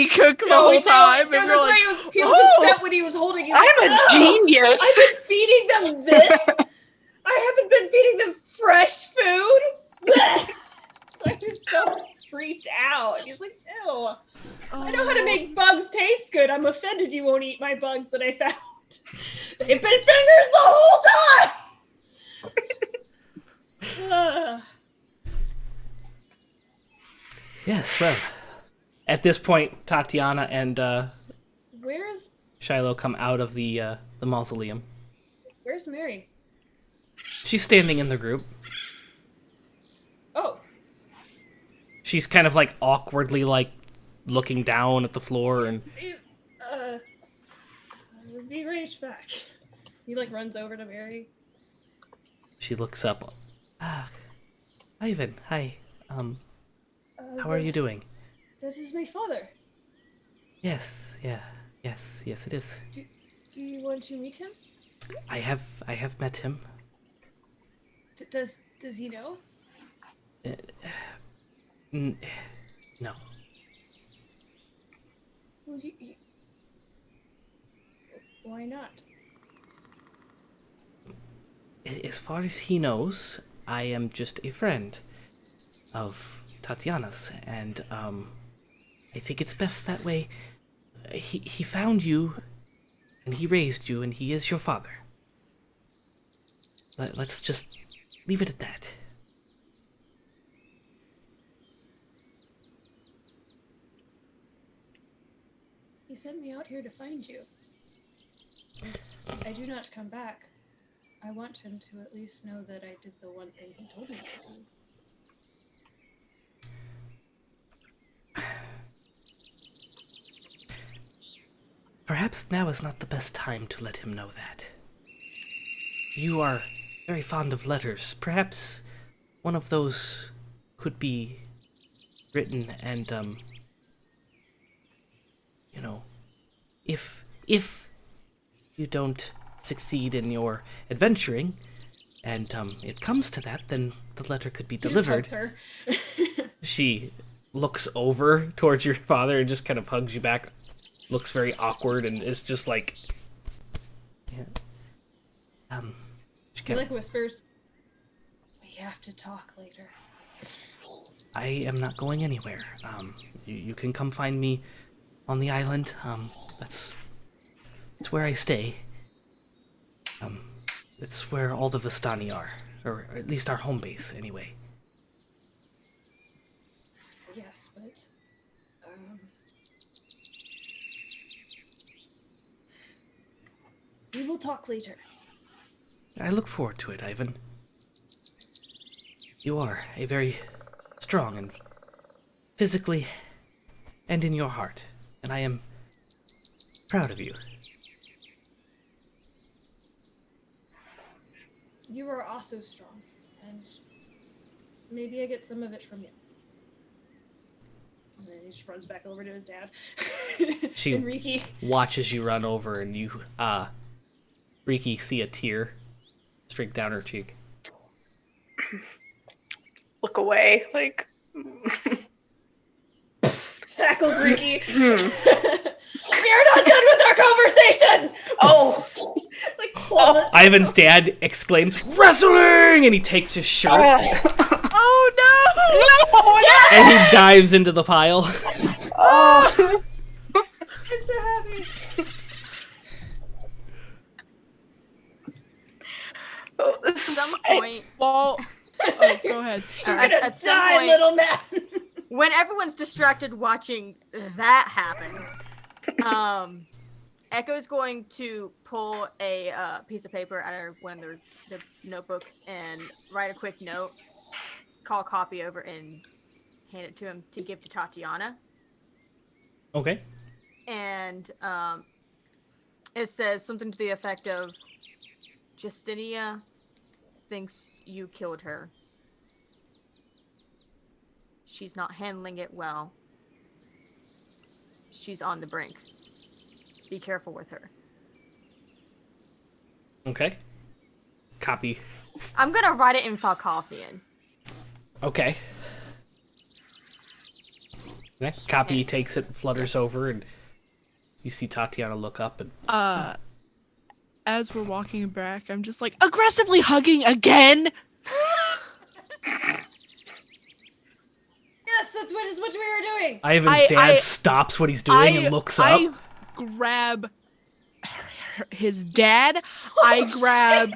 shitty cook the whole time. No, and that's we're like, why he was "Oh, upset when he was holding it. I'm a genius. I've been feeding them this. I haven't been feeding them fresh food. So he was so freaked out. He's like, ew. I know how to make bugs taste good. I'm offended you won't eat my bugs that I found. They've been fingers the whole time. Yes, well, at this point, Tatyanna and Where's Shilo come out of the mausoleum. Mary? She's standing in the group. Oh, She's kind of like awkwardly like looking down at the floor and be right back. He like runs over to Mary. she looks up. Ivan, hi. How are you doing? This is my father. Yes, yes, it is. Do you want to meet him? I have met him. Does he know? No. Well, why not? As far as he knows, I am just a friend of Tatyanna's, and I think it's best that way. He found you, and he raised you, and he is your father. Let's just leave it at that. He sent me out here to find you. I do not come back. I want him to at least know that I did the one thing he told me to do. Perhaps now is not the best time to let him know that. You are very fond of letters. Perhaps one of those could be written and, you know, if you don't succeed in your adventuring, and it comes to that, then the letter could be delivered. Just hugs her. She looks over towards your father and just kind of hugs you back. Looks very awkward and is just like, yeah. She He kind like whispers, "We have to talk later." I am not going anywhere. You can come find me on the island. That's where I stay. It's where all the Vistani are, or at least our home base, anyway. Yes, but we will talk later. I look forward to it, Eyvin. You are a very strong and physically and in your heart, and I am proud of you. You are also strong, and maybe I get some of it from you. And then he just runs back over to his dad. She and Rikki. watches you run over, and you, Rikki, see a tear streak down her cheek. Look away, like. Tackles Rikki. You're not done with our conversation! Oh! Like, claws. Eyvin's dad exclaims, "Wrestling!" And he takes his shirt, Oh no! and he dives into the pile. Oh! I'm so happy. Oh, this At is some fine. point, Well, go ahead. You're At- gonna at some die, point- little man. when everyone's distracted watching that happen, Echo's going to pull a piece of paper out of one of the notebooks and write a quick note, call a copy over, and hand it to him to give to Tatyanna. Okay. And it says something to the effect of, Justinia thinks you killed her. She's not handling it well. She's on the brink. Be careful with her. Okay. Copy. I'm gonna write it in Falkoffian. Okay. Okay. Copy takes it, flutters over, and you see Tatyanna look up and... As we're walking back, I'm just like, aggressively hugging again? Yes, that's what we were doing. Eyvin's dad stops what he's doing and looks up. I grab his dad. I grab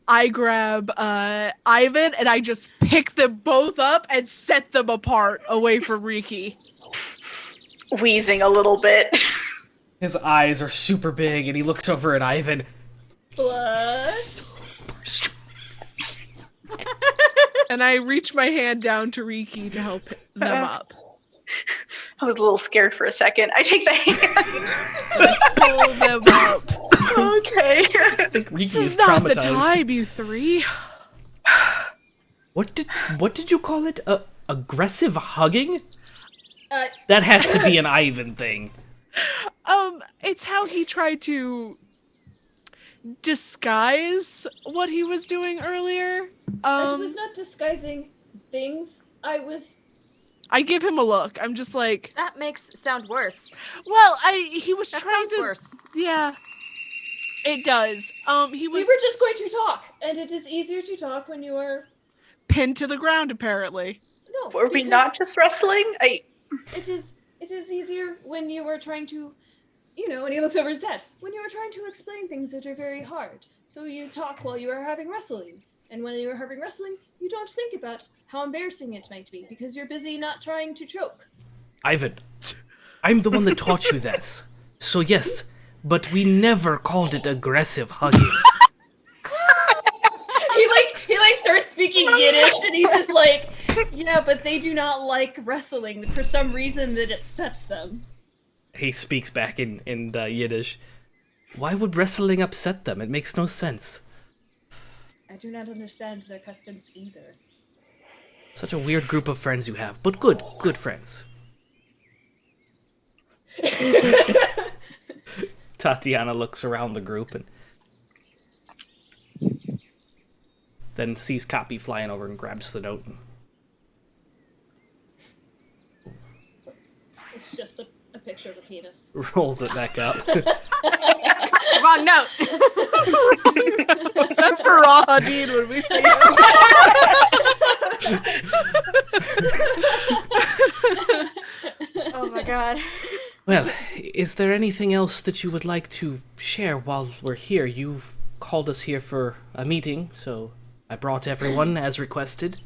Eyvin, and I just pick them both up and set them apart away from Rikki. Wheezing a little bit. His eyes are super big, and he looks over at Eyvin. Blood. And I reach my hand down to Rikki to help them up. I was a little scared for a second. I take the hand. Pull them up. Okay. I think Rikki This is is not the traumatized. time, you three. What did you call it? Aggressive hugging? Uh, That has to be an Eyvin thing. It's how he tried to disguise what he was doing earlier. I was not disguising things. I give him a look. I'm just like, That makes it sound worse. well, he was That trying sounds to. worse. Yeah, it does. He we was were just going to talk, and it is easier to talk when you are pinned to the ground, apparently. no. Were we because not just wrestling? It is easier when you are trying to, and he looks over his dad. When you are trying to explain things that are very hard, so you talk while you are having wrestling, and when you are having wrestling, you don't think about how embarrassing it might be because you're busy not trying to choke. Eyvin, I'm the one that taught you this. So yes, but we never called it aggressive hugging. He starts speaking Yiddish, and he's just like, yeah, but they do not like wrestling for some reason that upsets them. He speaks back in Yiddish. Why would wrestling upset them? It makes no sense. I do not understand their customs either. Such a weird group of friends you have, but good friends. Tatyanna looks around the group and then sees Copy flying over and grabs the note. It's just a picture of a penis. Rolls it back up. Wrong note. That's for Raw Hadid when we see Oh my god. Well, is there anything else that you would like to share while we're here? You called us here for a meeting, so I brought everyone as requested.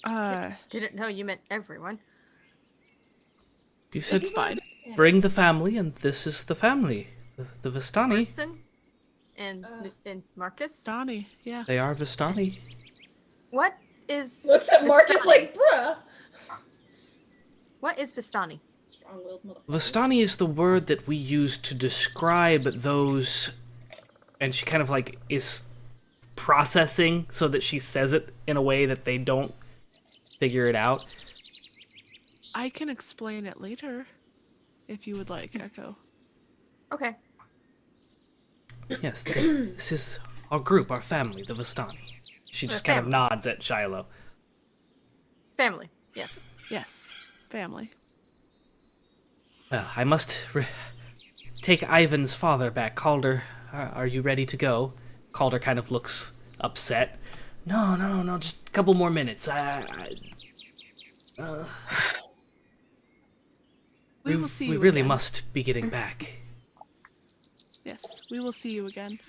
Didn't know you meant everyone. You said It's fine. bring the family, and this is the family. The Vistani. Person and Marcus. Donnie, yeah. They are Vistani. What is Looks at Marcus Vistani? like, bruh. What is Vistani? Strong-willed motherfucker. Vistani is the word that we use to describe those, and she kind of like is processing so that she says it in a way that they don't figure it out. I can explain it later, if you would like, Echo. Okay. Yes, this is our group, our family, the Vistani. She just kind of family. nods at Shilo. Family. Yes. Yes, family. Well, I must take Ivan's father back. Calder, are you ready to go? Calder kind of looks upset. No, just a couple more minutes. We will see you We really again. must be getting back. Yes, we will see you again.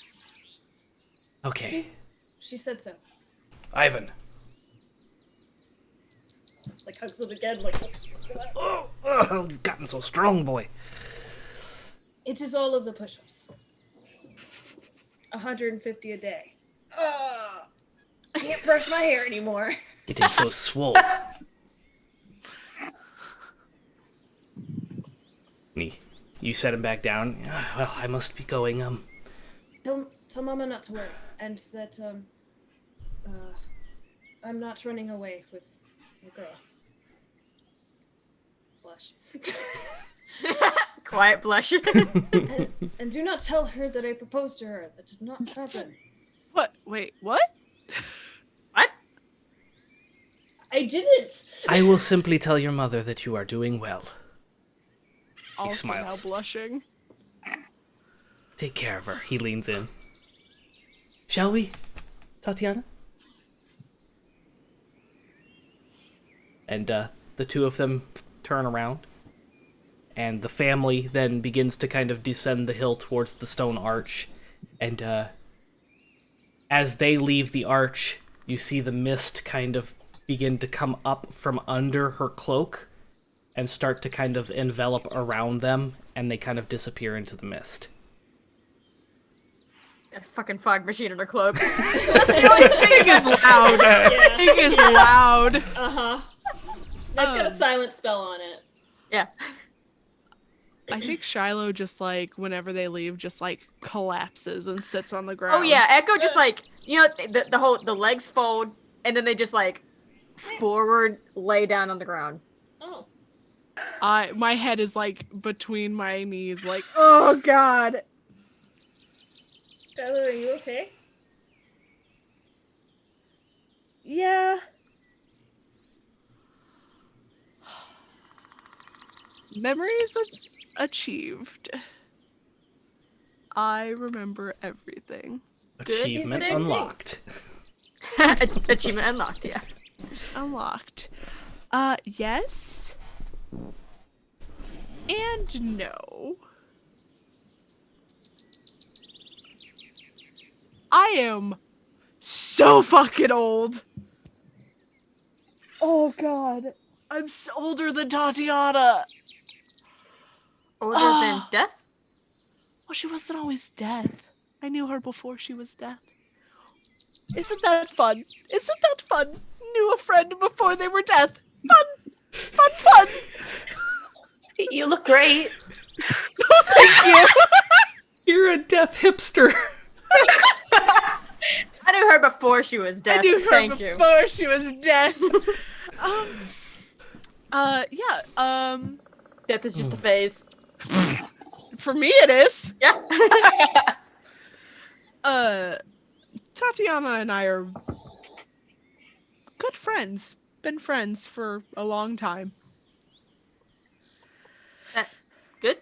Okay, She said so. Ivan. Like hugs him again, like. Oh, you've gotten so strong, boy. It is all of the push-ups. 150 a day. Can't brush my hair anymore. Getting so swole. You set him back down. Well, I must be going. Tell Mama not to worry, and that I'm not running away with a girl. Blush. Quiet blush. And do not tell her that I proposed to her. That did not happen. What? Wait, what? What? I didn't. I will simply tell your mother that you are doing well. Also smiles. now blushing. Take care of her. He leans in. Shall we, Tatyanna? And the two of them turn around, and the family then begins to kind of descend the hill towards the stone arch. And as they leave the arch, you see the mist kind of begin to come up from under her cloak and start to kind of envelop around them, and they kind of disappear into the mist. Got a fucking fog machine in her cloak. Thing is loud. Yeah. Thing is loud. Uh-huh. That's got a silent spell on it. Yeah. I think Shilo just like whenever they leave, just like collapses and sits on the ground. Oh yeah, Echo just like the legs fold and then they just like forward lay down on the ground. Oh. My head is like between my knees, like oh god. Tyler, are you okay? Yeah. Memories achieved. I remember everything. Achievement Good. unlocked. Achievement unlocked, yeah. Unlocked. Yes. And no. I am so fucking old. Oh god. I'm so older than Tatyanna. Older than death? Well, she wasn't always death. I knew her before she was death. Isn't that fun? Isn't that fun? Knew a friend before they were death. Fun. You look great. Thank you. You're a death hipster. I knew her before she was dead. I knew her Thank you. before she was dead. Death is just a phase. For me it is. Yeah. Tatyanna and I are good friends. Been friends for a long time. Good?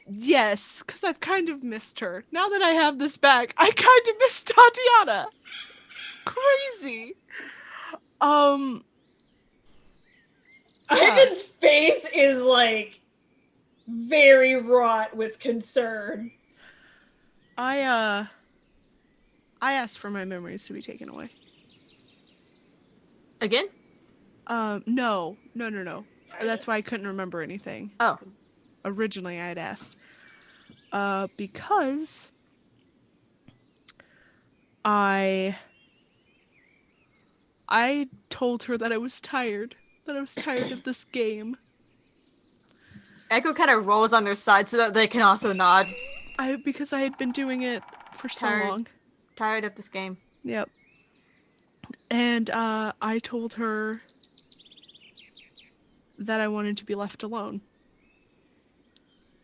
Yes, because I've kind of missed her. Now that I have this back, I kind of miss Tatyanna. Crazy. Ivan's face is like very wrought with concern. I asked for my memories to be taken away. Again? No. That's why I couldn't remember anything. Oh. Originally, I had asked. Because I told her that I was tired. That I was tired of this game. Echo kind of rolls on their side so that they can also nod. Because I had been doing it for so long. Tired of this game. Yep. And I told her that I wanted to be left alone.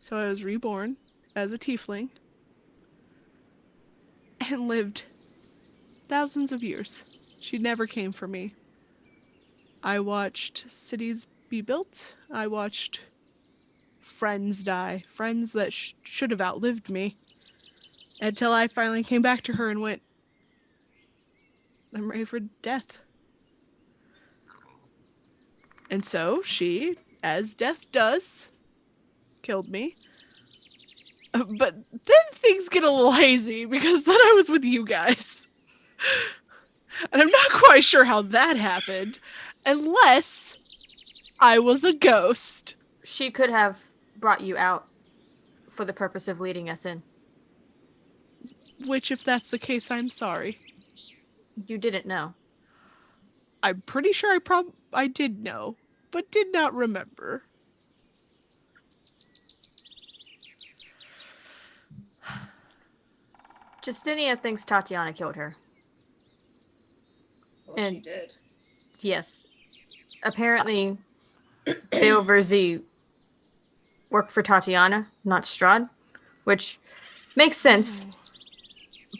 So I was reborn as a tiefling and lived thousands of years. She never came for me. I watched cities be built. I watched friends die. Friends that should have outlived me. Until I finally came back to her and went, I'm ready for death. And so she, as death does, killed me. But then things get a little hazy because then I was with you guys. And I'm not quite sure how that happened. Unless I was a ghost. She could have brought you out for the purpose of leading us in. Which, if that's the case, I'm sorry. You didn't know. I'm pretty sure I did know, but did not remember. Justinia thinks Tatyanna killed her. Well, And- she did. Yes. Apparently, Berovia worked for Tatyanna, not Strahd, which makes sense.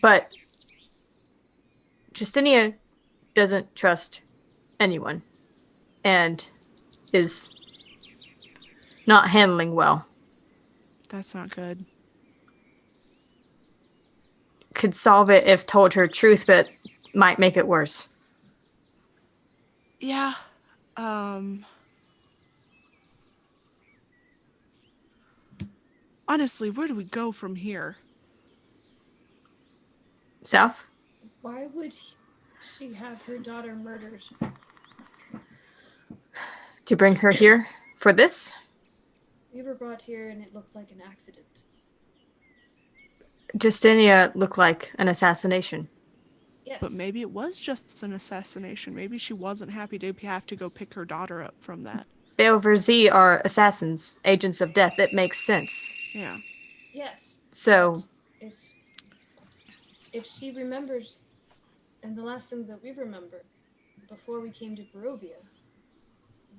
But Justinia doesn't trust anyone and is not handling well. That's not good. Could solve it if told her truth, but might make it worse. Yeah. Honestly, where do we go from here? South? Why would she have her daughter murdered? To bring her here for this? We were brought here and it looked like an accident. Justinia looked like an assassination. Yes. But maybe it was just an assassination. Maybe she wasn't happy to have to go pick her daughter up from that. Berovia are assassins, agents of death. It makes sense. Yeah. Yes. So, If she remembers, and the last thing that we remember before we came to Barovia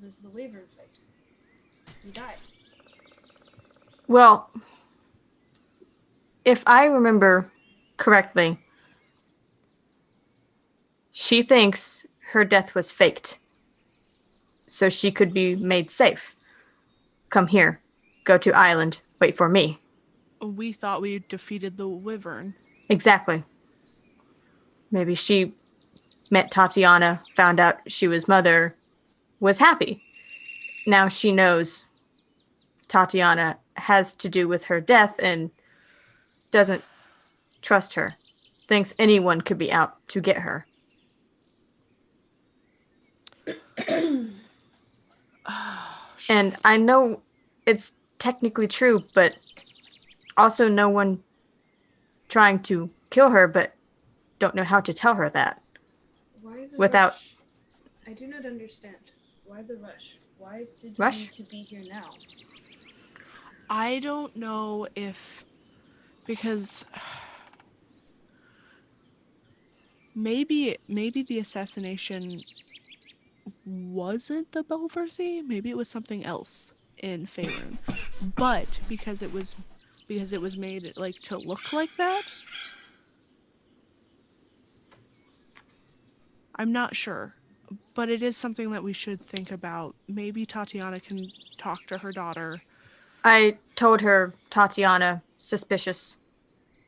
was the Wyvern fight. We died. well, if I remember correctly, she thinks her death was faked. So she could be made safe. Come here. Go to island. Wait for me. We thought we defeated the Wyvern. Exactly. Maybe she met Tatyanna, found out she was mother, was happy. Now she knows Tatyanna has to do with her death and doesn't trust her. Thinks anyone could be out to get her. And I know it's technically true, but also no one trying to kill her, but don't know how to tell her that. Why the Without- rush? I do not understand. Why the rush? Why did Rush? we need to be here now? I don't know if... Because... Maybe the assassination wasn't the Belversea. Maybe it was something else in Faerun. But because it was made like to look like that, I'm not sure. But it is something that we should think about. Maybe Tatyanna can talk to her daughter. I told her Tatyanna suspicious.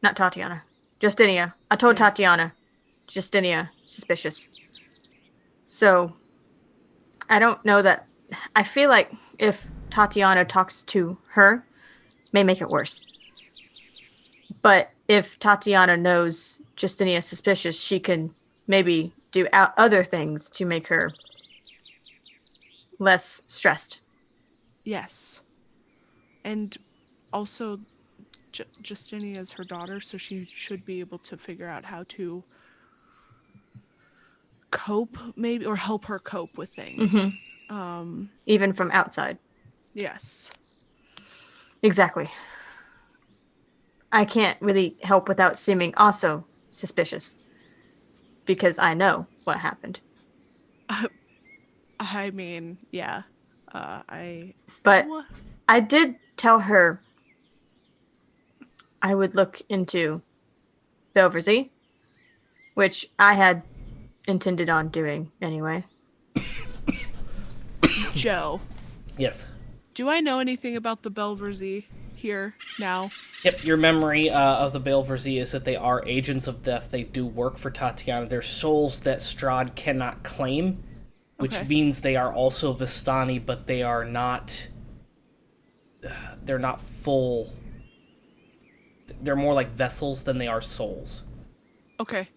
Not Tatyanna. Justinia. I told Yeah. Tatyanna Justinia suspicious. So I don't know that I feel like if Tatyanna talks to her, may make it worse. But if Tatyanna knows Justinia is suspicious, she can maybe do other things to make her less stressed. Yes. And also, Justinia is her daughter, so she should be able to figure out how to cope, maybe, or help her cope with things. Even from outside. Yes. Exactly. I can't really help without seeming also suspicious. Because I know what happened. I mean, yeah. But I did tell her I would look into Belversea, which I had intended on doing anyway. Joe. Yes. Do I know anything about the Belversea here now? Yep, your memory of the Belversea is that they are agents of death. They do work for Tatyanna. They're souls that Strahd cannot claim, which means they are also Vistani, but they are not... They're not full... They're more like vessels than they are souls. Okay.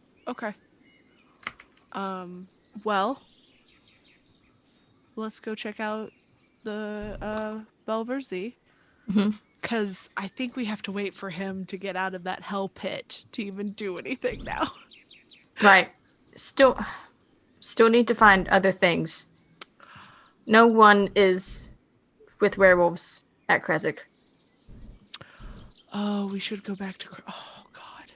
Well, let's go check out the Belversea. Because I think we have to wait for him to get out of that hell pit to even do anything now. Right. Still need to find other things. No one is with werewolves at Kresik. Oh, we should go back to... Oh, God.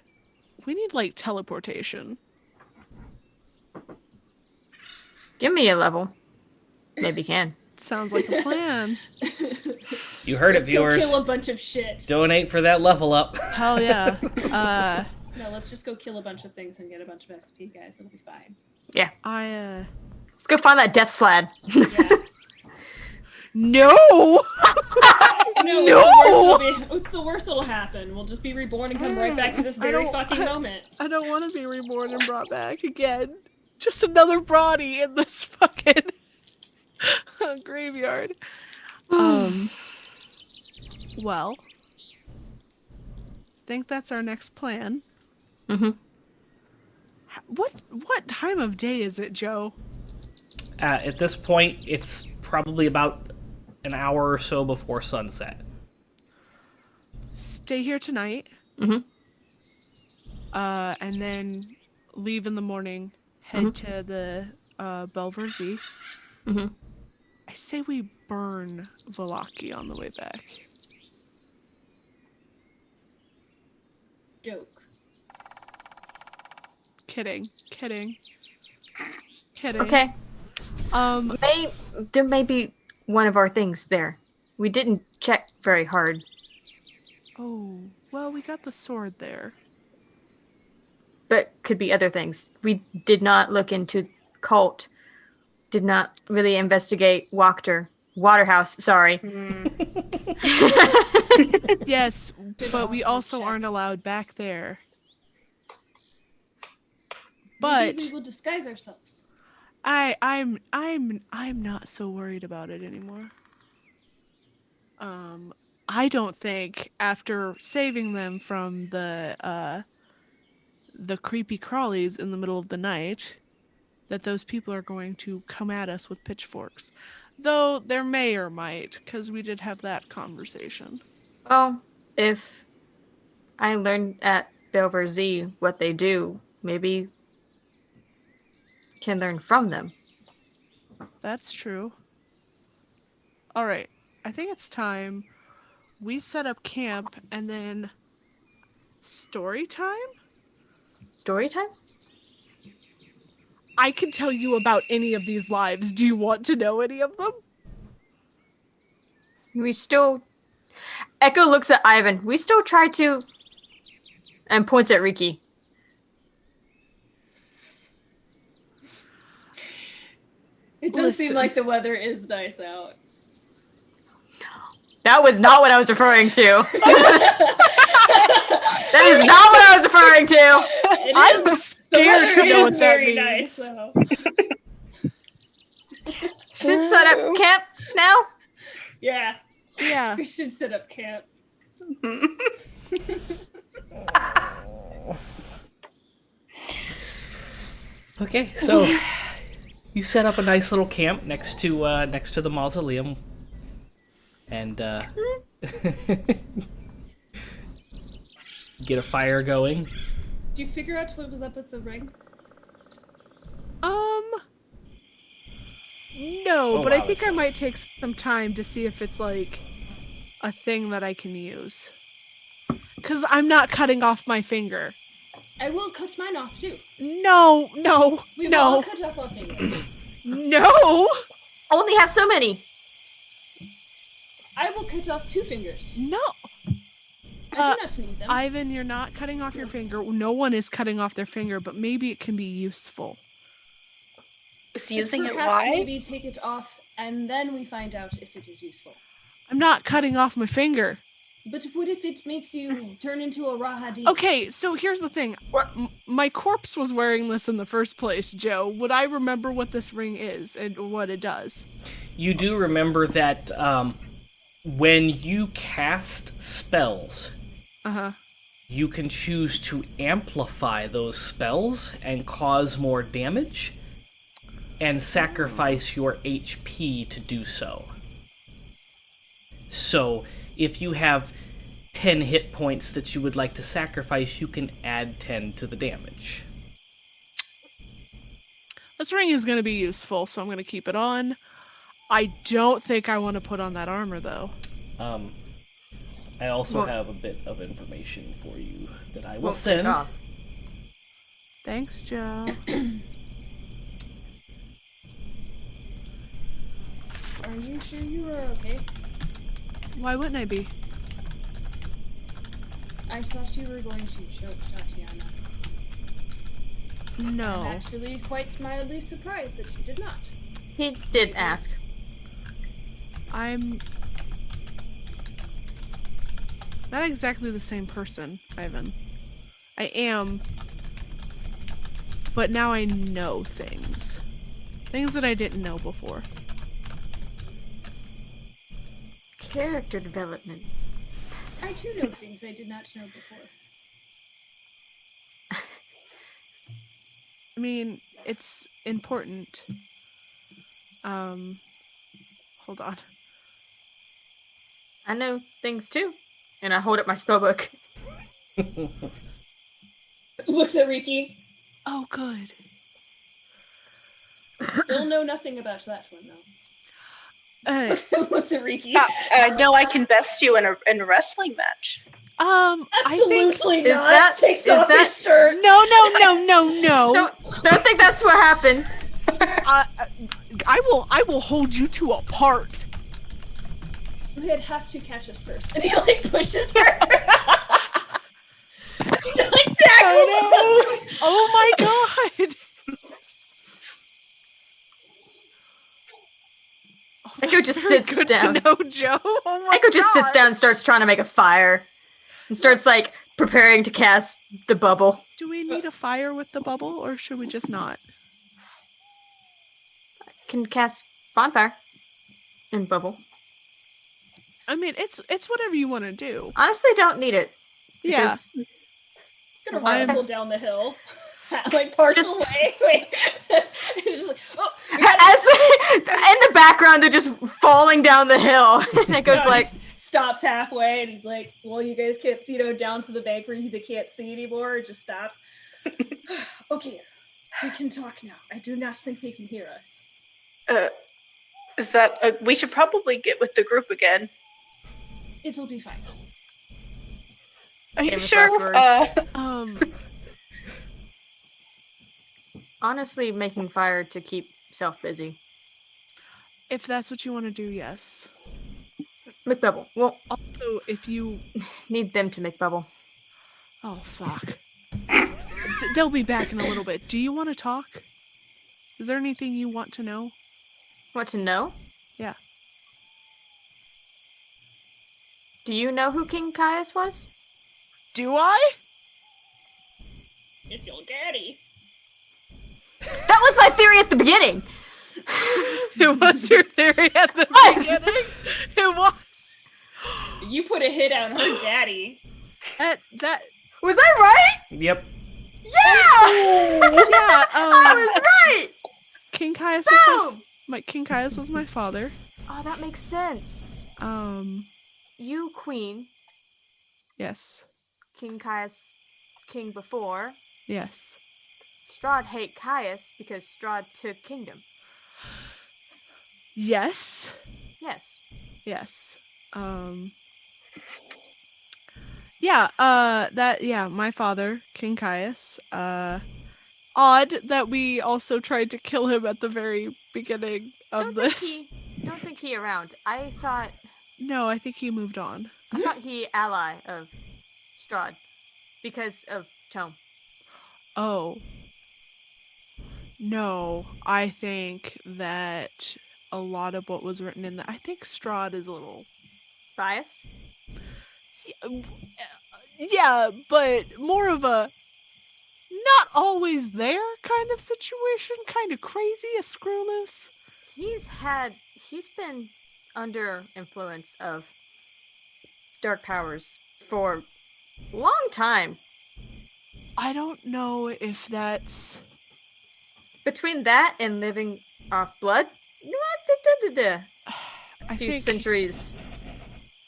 We need, like, teleportation. Give me a level. Maybe can. Sounds like a plan. You heard it, viewers. Go kill a bunch of shit. Donate for that level up. Hell yeah. No, let's just go kill a bunch of things and get a bunch of XP, guys. It'll be fine. Yeah. Let's go find that death slab. Yeah. No! What's the worst that'll happen? We'll just be reborn and come right back to this very fucking moment. I don't want to be reborn and brought back again. Just another body in this fucking graveyard. Well, think that's our next plan. What time of day is it, Joe? At this point, it's probably about an hour or so before sunset. Stay here tonight. And then leave in the morning. Head to the Belversea. I say we burn Valaki on the way back. Joke. Kidding. Okay. There may be one of our things there. We didn't check very hard. Oh, well, we got the sword there. But could be other things. We did not look into cult. Did not really investigate Waterhouse, sorry. Yes, but we also aren't allowed back there. But maybe we will disguise ourselves. I'm not so worried about it anymore. I don't think after saving them from the creepy crawlies in the middle of the night that those people are going to come at us with pitchforks. Though there may or might, because we did have that conversation. Well, if I learned at Belversea what they do, maybe can learn from them. That's true. All right. I think it's time we set up camp and then story time? Story time? I can tell you about any of these lives. Do you want to know any of them? Echo looks at Eyvin. We still try to... And points at Rikki. It does seem like the weather is nice out. That was not what I was referring to. That is not what I was referring to. I'm scared to know what that means. Nice, so. Should set up camp now. Yeah, Yeah. we should set up camp. Okay, so you set up a nice little camp next to the mausoleum, and get a fire going. Do you figure out what was up with the ring? No, Oh, but I wow, think that's I might take some time to see if it's like a thing that I can use. Because I'm not cutting off my finger. I will cut mine off too. No. We will all cut off our fingers. No! Only have so many. I will cut off 2 fingers. No! I do not need them. Eyvin, you're not cutting off your finger. No one is cutting off their finger, but maybe it can be useful. Is using it Perhaps why? maybe take it off and then we find out if it is useful. I'm not cutting off my finger. But what if it makes you turn into a Rahadi? Okay, so here's the thing. My corpse was wearing this in the first place, Joe. Would I remember what this ring is and what it does? You do remember that when you cast spells, you can choose to amplify those spells and cause more damage, and sacrifice your HP to do so. So, if you have 10 hit points that you would like to sacrifice, you can add 10 to the damage. This ring is going to be useful, so I'm going to keep it on. I don't think I want to put on that armor, though. I also have a bit of information for you that I will Won't send. take off. Thanks, Joe. Are you sure you are okay? Why wouldn't I be? I thought you were going to choke Tatyanna. I'm No. actually quite mildly surprised that you did not. He did ask. I'm not exactly the same person, Eyvin. I am, but now I know things. Things that I didn't know before. Character development. I too know things I did not know before. I mean, it's important. Hold on. I know things too. And I hold up my spellbook. Looks at Rikki. Oh, good. Still know nothing about that one though. Looks at Rikki. I know I can best you in a wrestling match. I think Absolutely Is not. that- Takes is off that- his shirt. no. Don't think that's what happened. I will hold you two apart. We'd have to catch us first. And he like pushes her. He like tackles her. Oh my god. Echo just Very sits good down. to know, Joe. Oh my Echo just sits God. down and starts trying to make a fire. And starts like preparing to cast the bubble. Do we need a fire with the bubble, or should we just not? Can cast bonfire and bubble. I mean, it's whatever you want to do. Honestly, don't need it. Yeah. because Gonna I'm- wrestle down the hill. Like parts Just- away. Wait. Just like, oh, we gotta- As in the background, they're just falling down the hill. And it goes No, like, he stops halfway and he's like, well, you guys can't see, down to the bank where they can't see anymore. It just stops. Okay, we can talk now. I do not think they can hear us. Is that we should probably get with the group again? It'll be fine. Are you Famous sure? last honestly, making fire to keep self busy. If that's what you want to do, yes. Make bubble. Well, Also, if you... need them to make bubble. Oh, fuck. They'll be back in a little bit. Do you want to talk? Is there anything you want to know? Want to know? Yeah. Do you know who King Caius was? Do I? It's your daddy. That was my theory at the beginning. It was your theory at the beginning. It was. You put a hit on her daddy. That Was I right? Yep. Yeah! yeah. I was right! King Caius was Boom! King Caius was my father. Oh, that makes sense. You, queen. Yes. King Caius, king before. Yes. Strahd hate Caius because Strahd took kingdom. Yes. Yes. Yes. My father, King Caius. Odd that we also tried to kill him at the very beginning of this. Don't think he around. I thought No, I think he moved on. he ally of Strahd because of Tome. Oh. No, I think that a lot of what was written in I think Strahd is a little Biased? Yeah, but more of a not always there kind of situation, kind of crazy, a screw loose. He's been under influence of dark powers for a long time. I don't know if that's Between that and living off blood, I few think centuries,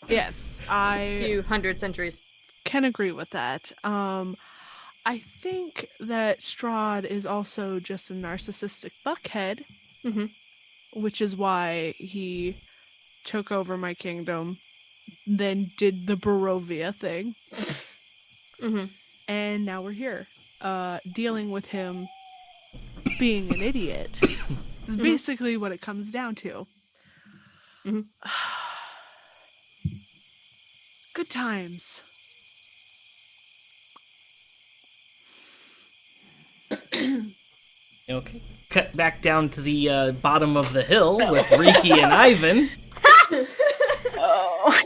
yes, I few hundred centuries. can agree with that. I think that Strahd is also just a narcissistic buckhead, which is why he took over my kingdom, then did the Barovia thing, and now we're here, dealing with him being an idiot. Is basically what it comes down to. Good times. Okay. Cut back down to the bottom of the hill with Rikki and Eyvin. Oh.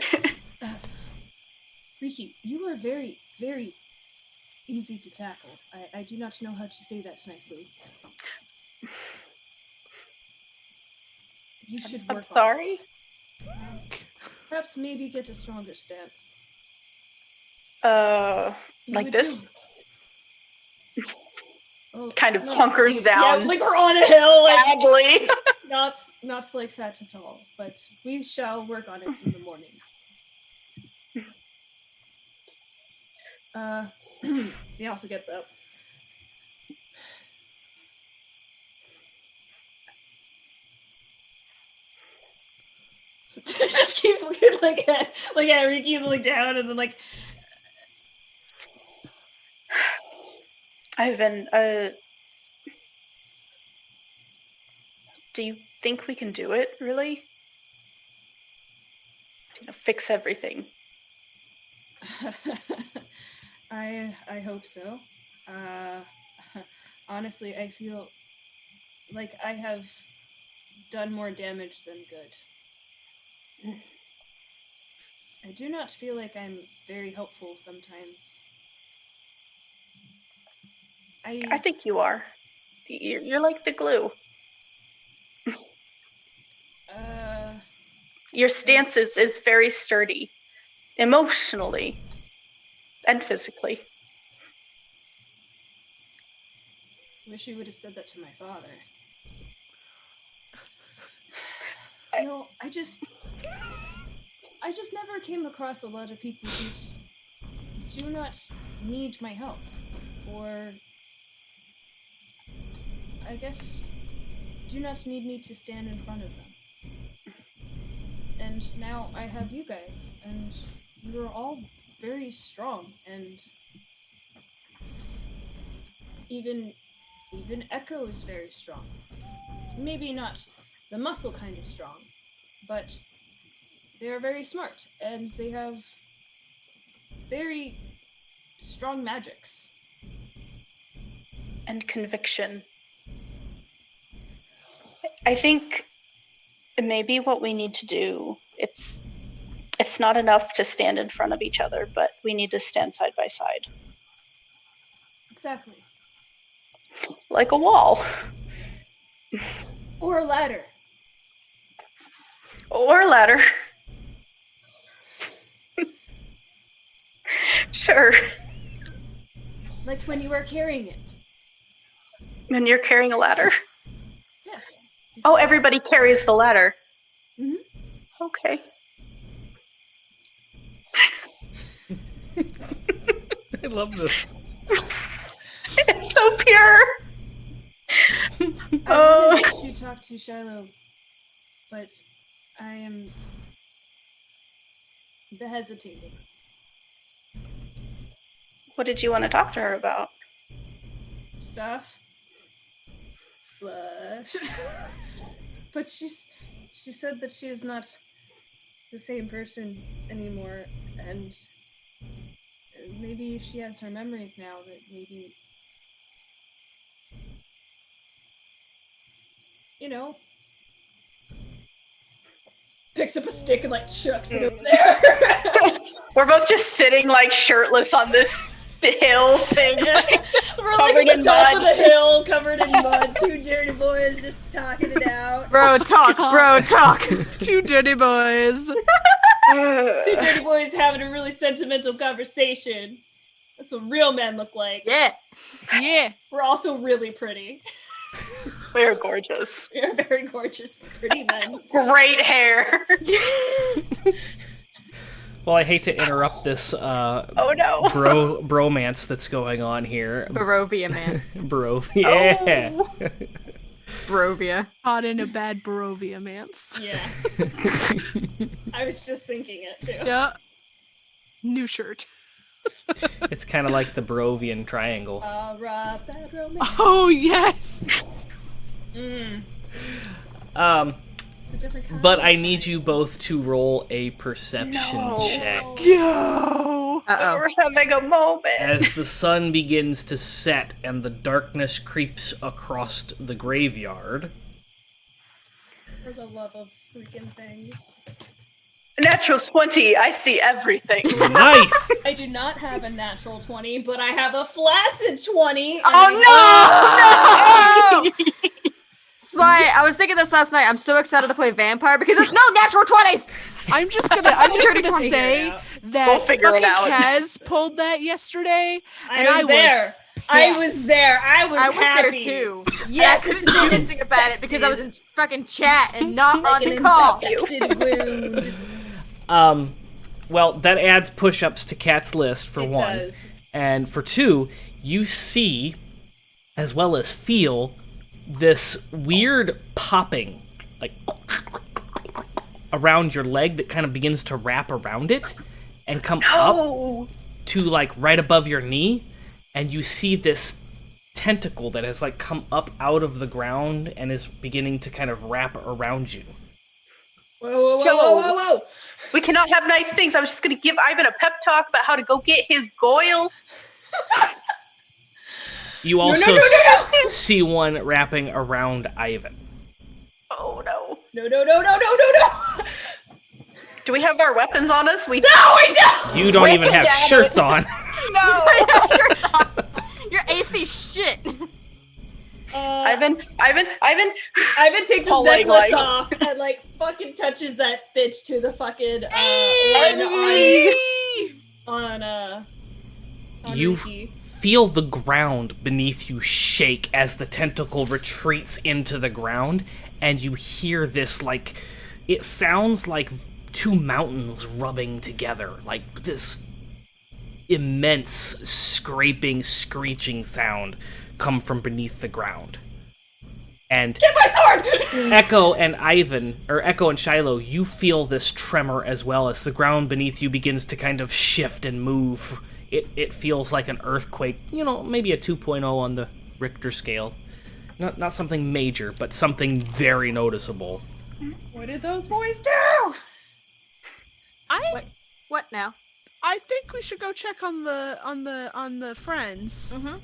Rikki, you are very, very easy to tackle. I do not know how to say that nicely. You should work I'm sorry. on it. Perhaps maybe get a stronger stance. Like this? Oh, Kind of no, hunkers down. Yeah, like we're on a hill. Like, Badly. not like that at all. But we shall work on it in the morning. He also gets up. Just keeps looking like at Rikki and look down and then like Eyvin, do you think we can do it, really? Fix everything. I hope so. Honestly, I feel like I have done more damage than good. I do not feel like I'm very helpful sometimes. I think you are. You're like the glue. Your stance is very sturdy, emotionally and physically. Wish you would have said that to my father. I just never came across a lot of people who do not need my help, or I guess do not need me to stand in front of them. And now I have you guys, and you're all very strong, and even Echo is very strong. Maybe not the muscle kind of strong, but they are very smart, and they have very strong magics. And conviction. I think maybe what we need to do, it's not enough to stand in front of each other, but we need to stand side by side. Exactly. Like a wall. Or a ladder. Or ladder. Sure. Like when you are carrying it. And you're carrying a ladder. Yes. Oh, everybody carries the ladder. Mhm. Okay. I love this. It's so pure. I wanted to talk to Shilo, but I am hesitating. What did you want to talk to her about? Stuff. Flush. But she said that she is not the same person anymore, and maybe if she has her memories now, that maybe, you know, picks up a stick and like chucks it over there. We're both just sitting like shirtless on this hill thing. We're like Covered at in the top mud. of the hill, covered in mud. Two dirty boys just talking it out. Bro, talk, bro, talk. Two dirty boys. Two dirty boys having a really sentimental conversation. That's what real men look like. Yeah. Yeah. We're also really pretty. We're gorgeous. We are very gorgeous, pretty men. Great hair. Well, I hate to interrupt this Oh no. bromance that's going on here. Barovia, man. Yeah. Oh. Barovia. Caught in a bad Barovia mance. Yeah. I was just thinking it too. Yeah. New shirt. It's kind of like the Barovian triangle. Alright, bad romance. Oh, yes. It's a different kind But of I need you both to roll a perception No. check. Yo. Uh-oh. We're having a moment. As the sun begins to set and the darkness creeps across the graveyard. For the love of freaking things. Natural 20. I see everything. Nice! I do not have a natural 20, but I have a flaccid 20. Oh, no! That's why I was thinking this last night. I'm so excited to play Vampire because there's no natural 20s! I'm just gonna say that We'll figure it fucking out. Kaz pulled that yesterday, and I was there. I was there. I was I was happy. there too. Yes, I couldn't do anything about it because I was in fucking chat and not on the call. Wound. Well, that adds push-ups to Kat's list, for It one. does. And for two, you see, as well as feel, this weird popping, like, around your leg that kind of begins to wrap around it and come up to, like, right above your knee. And you see this tentacle that has, like, come up out of the ground and is beginning to kind of wrap around you. Whoa. We cannot have nice things. I was just going to give Ivan a pep talk about how to go get his goyle. You also no. see one wrapping around Eyvin. Oh no. No. Do we have our weapons on us? We No, we don't! You don't even have Wicked at shirts it. on. No. Your AC shit. Ivan. Ivan takes his Paul Leg necklace light. off and like fucking touches that bitch to the fucking on You Rikki. feel the ground beneath you shake as the tentacle retreats into the ground, and you hear this, like, it sounds like two mountains rubbing together, like this immense scraping, screeching sound come from beneath the ground. And Get my sword! Echo and Shilo, you feel this tremor as well as the ground beneath you begins to kind of shift and move. It feels like an earthquake, maybe a 2.0 on the Richter scale. Not something major, but something very noticeable. What did those boys do? What now? I think we should go check on the friends. Mm-hmm.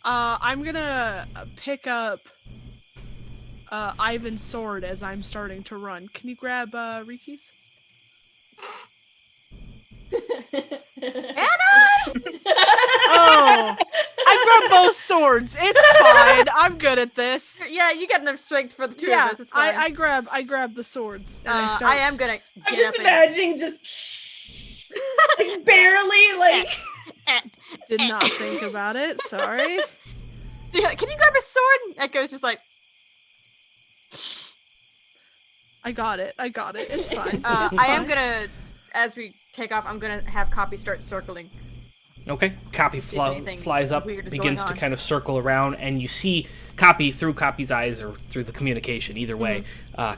I'm gonna pick up Ivan's sword as I'm starting to run. Can you grab Rikki's? Anna! Oh, I both swords. It's fine. I'm good at this. Yeah, you got enough strength for the two Yeah, of us. It's fine. I grab the swords. And I start. I am gonna. I'm get just up and- imagining just like barely like. Did not think about it. Sorry. Yeah, can you grab a sword? And Echo's just like. I got it. It's fine. I am gonna, as we take off, I'm gonna have Copy start circling. Okay. Copy anything flies up, weird is begins going to on. kind of circle around, and you see Copy through Copy's eyes or through the communication. Either way,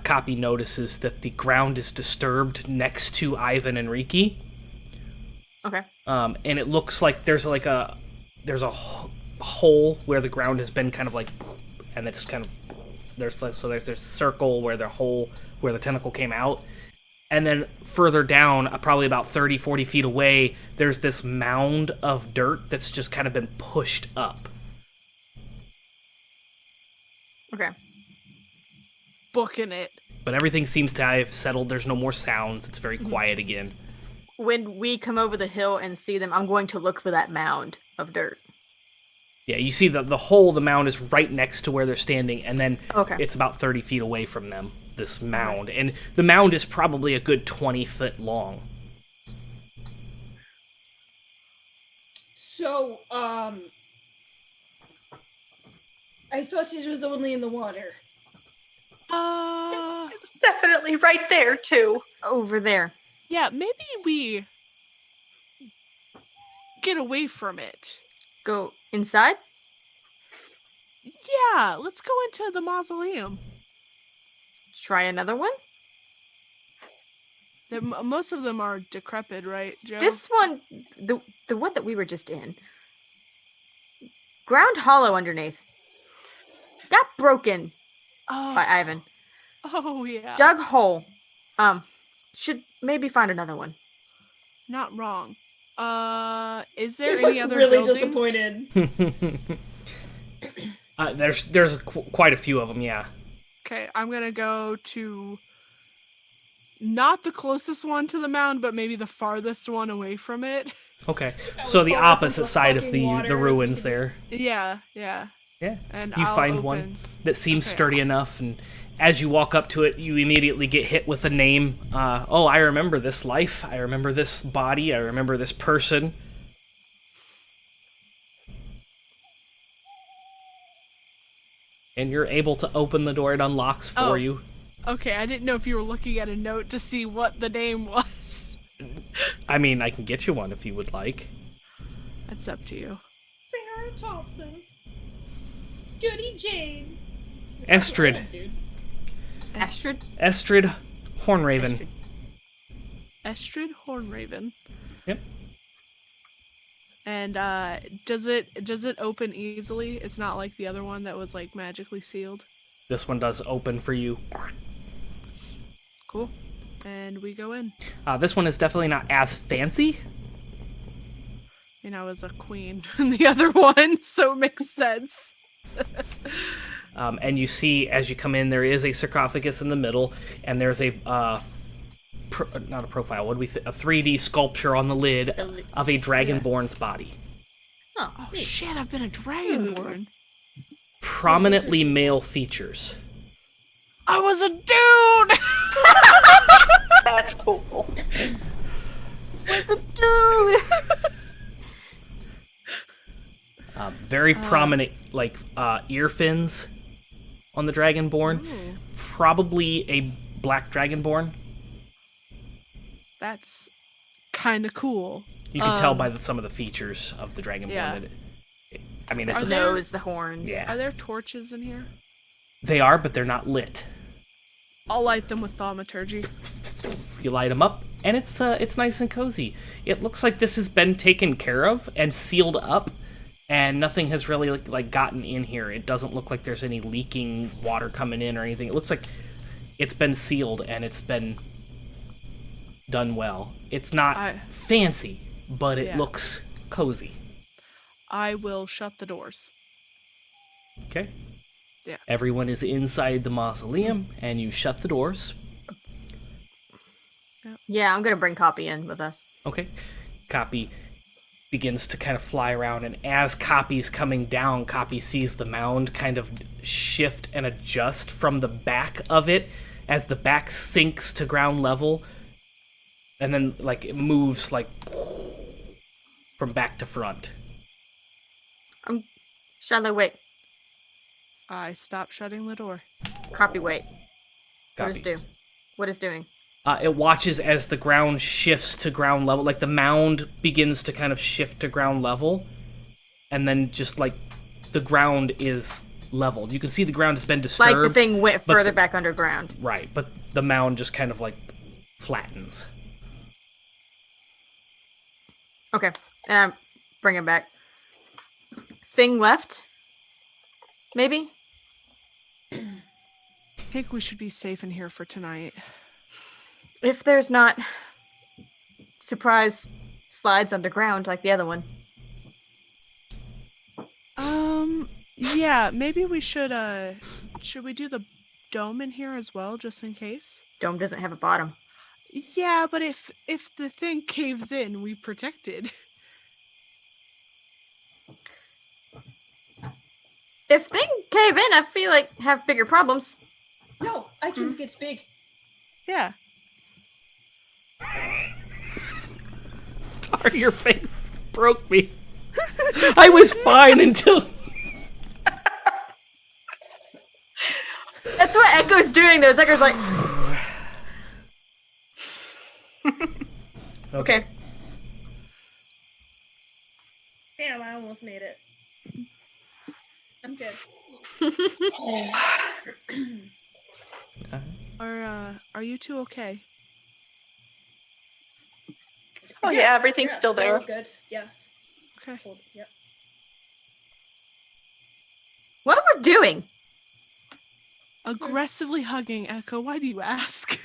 Copy notices that the ground is disturbed next to Eyvin and Rikki. Okay. And it looks like there's a hole where the ground has been kind of like, and it's kind of there's this circle where the hole where the tentacle came out, and then further down, probably about 30-40 feet away, there's this mound of dirt that's just kind of been pushed up. Okay. Booking it. But everything seems to have settled. There's no more sounds. It's very quiet again. When we come over the hill and see them, I'm going to look for that mound of dirt. Yeah, you see the hole, the mound is right next to where they're standing, and then Okay. it's about 30 feet away from them, this mound. And the mound is probably a good 20 foot long. So, I thought it was only in the water. It's definitely right there too. Over there. Yeah, maybe we get away from it. Go inside? Yeah, let's go into the mausoleum. Try another one? Most of them are decrepit, right, Joe? This one, the one that we were just in, ground hollow underneath. Got broken by Eyvin. Oh, yeah. Dug hole. Should maybe find another one. Not wrong. Is He there any looks other really buildings? disappointed. There's quite a few of them, yeah. Okay, I'm gonna go to not the closest one to the mound, but maybe the farthest one away from it. Okay, That so was the far opposite from the side of fucking the water. ruins there. Yeah. Yeah, And you I'll find open. one that seems Okay. sturdy enough, and as you walk up to it, you immediately get hit with a name. Oh, I remember this life. I remember this body. I remember this person. And you're able to open the door. It unlocks for Oh. you. Okay, I didn't know if you were looking at a note to see what the name was. I mean, I can get you one if you would like. That's up to you. Sarah Thompson. Goody Jane. Estrid. Dude. Astrid? Estrid Hornraven. Astrid. Estrid Hornraven. Yep. And does it open easily? It's not like the other one that was like magically sealed. This one does open for you. Cool. And we go in. This one is definitely not as fancy. I was a queen in the other one, so it makes sense. And you see, as you come in, there is a sarcophagus in the middle, and there's a not a profile. What do we? A 3D sculpture on the lid of a dragonborn's body. Oh, Oh neat. shit! I've been a dragonborn. Prominently male features. I was a dude. That's cool. It's a dude! Very prominent, like ear fins on the dragonborn. Ooh, Probably a black dragonborn. that's kind of cool. You can tell by some of the features of the dragonborn Yeah. that I mean, it's The Are there- nose, the horns. yeah. Are there torches in here? They are, but they're not lit. I'll light them with thaumaturgy. You light them up, and it's nice and cozy. It looks like this has been taken care of and sealed up, and nothing has really like gotten in here. It doesn't look like there's any leaking water coming in or anything. It looks like it's been sealed and it's been done well. It's not fancy, but it Yeah. looks cozy. I will shut the doors. Okay. Yeah. Everyone is inside the mausoleum, and you shut the doors. Yeah, I'm gonna bring Copy in with us. Okay. Copy begins to kind of fly around, and as Copy's coming down, Copy sees the mound kind of shift and adjust from the back of it as the back sinks to ground level, and then like it moves like from back to front. Shilo, wait. I stopped shutting the door. Copy, wait. Copy. What is doing? It watches as the ground shifts to ground level, like the mound begins to kind of shift to ground level, and then just like the ground is leveled. You can see the ground has been disturbed. Like the thing went further back underground. Right, but the mound just kind of like flattens. Okay, and I bring it back. Thing left? Maybe? I think we should be safe in here for tonight. If there's not surprise slides underground like the other one. Yeah, maybe we should we do the dome in here as well, just in case? Dome doesn't have a bottom. Yeah, but if the thing caves in, we protected. If thing cave in, I feel like have bigger problems. No, Icons gets big. Yeah. Star, your face broke me. I was fine until... That's what Echo's doing, though. Echo's like... Okay. Damn, I almost made it. I'm good. Are you two okay? Oh yeah, everything's still there. We're good. Yes. Okay. Hold, yep. What we're doing? Aggressively hugging Echo. Why do you ask?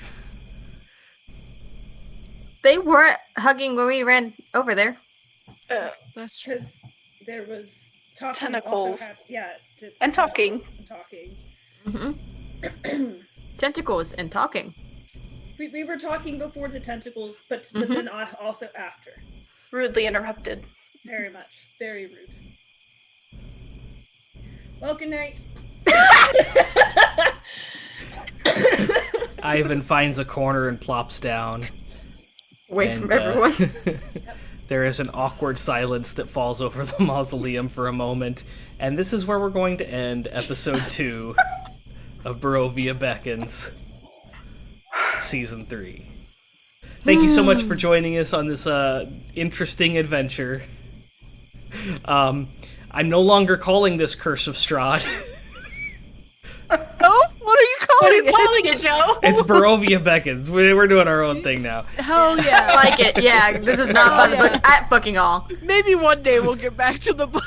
They weren't hugging when we ran over there. That's true. Because there was talking. Tentacles. And talking. Talking. Mm-hmm. Tentacles and talking. We were talking before the tentacles, but then also after. Rudely interrupted. Very much. Very rude. Well, good night. Eyvin finds a corner and plops down. Away from everyone. There is an awkward silence that falls over the mausoleum for a moment, and this is where we're going to end episode 2 of Barovia Beckons, season 3. Thank you so much for joining us on this interesting adventure. I'm no longer calling this Curse of Strahd. Oh, what are you calling it? Joe? It's Barovia Beckons. We're doing our own thing now. Hell yeah. I like it. Yeah, this is not fun book at fucking all. Maybe one day we'll get back to the book.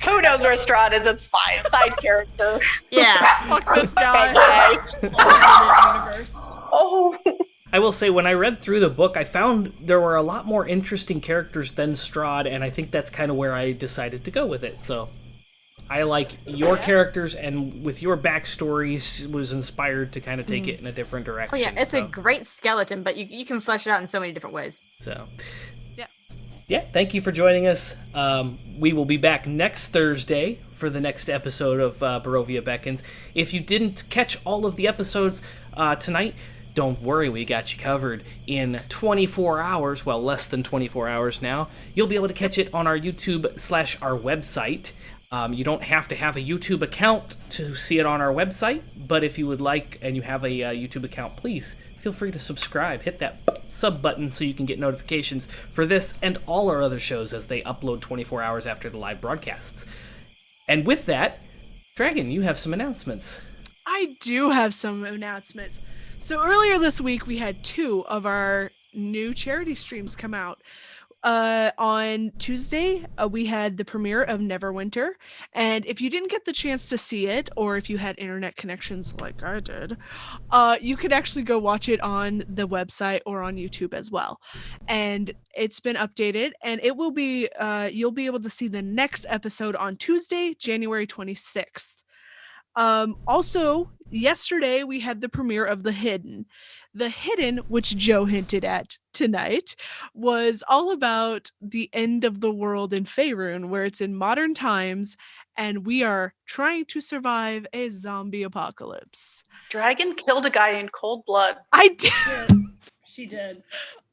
Who knows where Strahd is? It's fine. Side character. Yeah. Fuck this guy. Universe. Oh. I will say, when I read through the book, I found there were a lot more interesting characters than Strahd, and I think that's kind of where I decided to go with it. So I like your characters, and with your backstories, was inspired to kind of take it in a different direction. Oh yeah, it's a great skeleton, but you can flesh it out in so many different ways. So, Yeah. yeah, thank you for joining us. We will be back next Thursday for the next episode of Barovia Beckons. If you didn't catch all of the episodes tonight, don't worry, we got you covered in 24 hours, well, less than 24 hours now. You'll be able to catch it on our YouTube/our website. You don't have to have a YouTube account to see it on our website, but if you would like and you have a YouTube account, please feel free to subscribe. Hit that sub button so you can get notifications for this and all our other shows as they upload 24 hours after the live broadcasts. And with that, Dragon, you have some announcements. I do have some announcements. So earlier this week, we had 2 of our new charity streams come out. On Tuesday, we had the premiere of Neverwinter, and if you didn't get the chance to see it, or if you had internet connections like I did, you could actually go watch it on the website or on YouTube as well. And it's been updated, and it will be you'll be able to see the next episode on Tuesday, January 26th. Also, yesterday we had the premiere of The Hidden. The Hidden, which Joe hinted at tonight, was all about the end of the world in Faerun, where it's in modern times, and we are trying to survive a zombie apocalypse. Dragon killed a guy in cold blood. I did. Yeah, she did.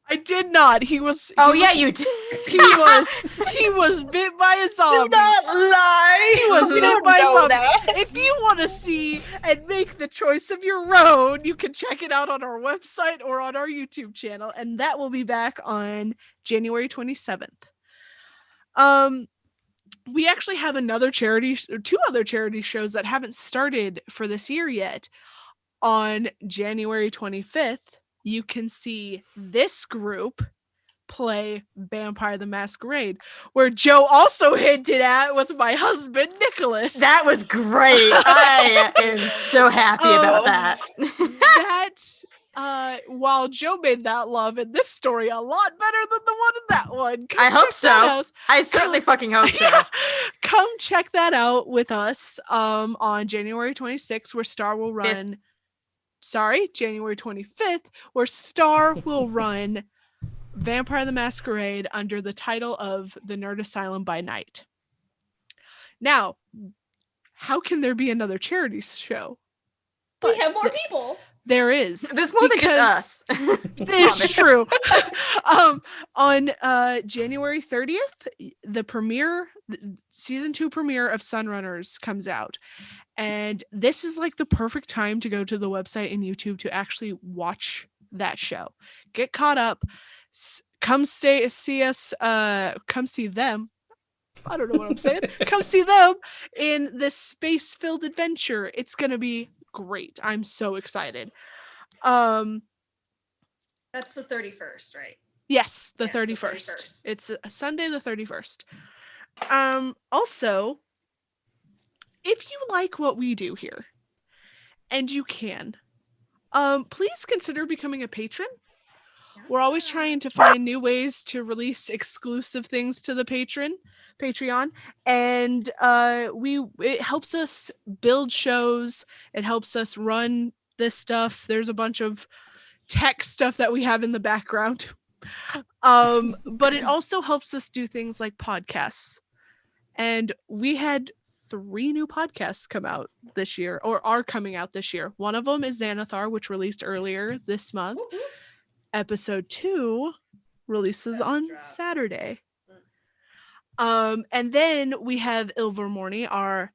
I did not. He was. Oh he yeah, was, you did. He was bit by a zombie. lie. He was We bit don't by a know zombie. that. If you want to see and make the choice of your own, you can check it out on our website or on our YouTube channel, and that will be back on January 27th. We actually have two other charity shows that haven't started for this year yet. On January 25th, you can see this group play Vampire the Masquerade, where Joe also hinted at with my husband Nicholas. That was great. I am so happy about that. While Joe made that love in this story a lot better than the one in that one. I hope so. I certainly fucking hope so. Come check that out with us on January 26th, where Star will run. January 25th, where Star will run Vampire the Masquerade under the title of The Nerd Asylum by Night. Now, how can there be another charity show? We have more people. There is. There's more than just us. It's true. On January 30th, the season 2 premiere of Sunrunners comes out. And this is like the perfect time to go to the website and YouTube to actually watch that show. Get caught up. Come see us. Come see them. I don't know what I'm saying. Come see them in this space-filled adventure. It's going to be great. I'm so excited. That's the 31st, right? Yes, the Yes, 31st. the 31st. It's a Sunday the 31st. Also, if you like what we do here, and you can, please consider becoming a patron. We're always trying to find new ways to release exclusive things to the Patreon, and it helps us build shows. It helps us run this stuff. There's a bunch of tech stuff that we have in the background, but it also helps us do things like podcasts. And we had 3 new podcasts come out this year, or are coming out this year. One of them is Xanathar, which released earlier this month. Episode 2 releases on Saturday. And then we have Ilvermorny, our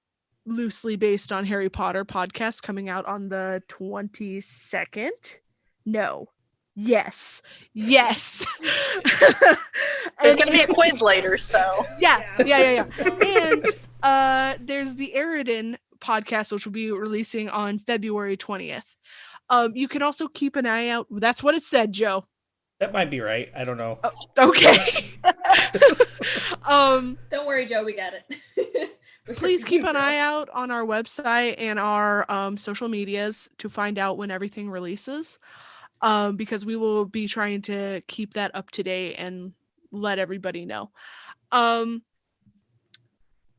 loosely based on Harry Potter podcast, coming out on the 22nd. No. Yes. There's going to be a quiz later, so. Yeah. And there's the Eridan podcast, which will be releasing on February 20th. You can also keep an eye out. That's what it said, Joe. That might be right. I don't know. Okay. Don't worry, Joe. We got it. Please keep an eye out on our website and our social medias to find out when everything releases, because we will be trying to keep that up to date and let everybody know.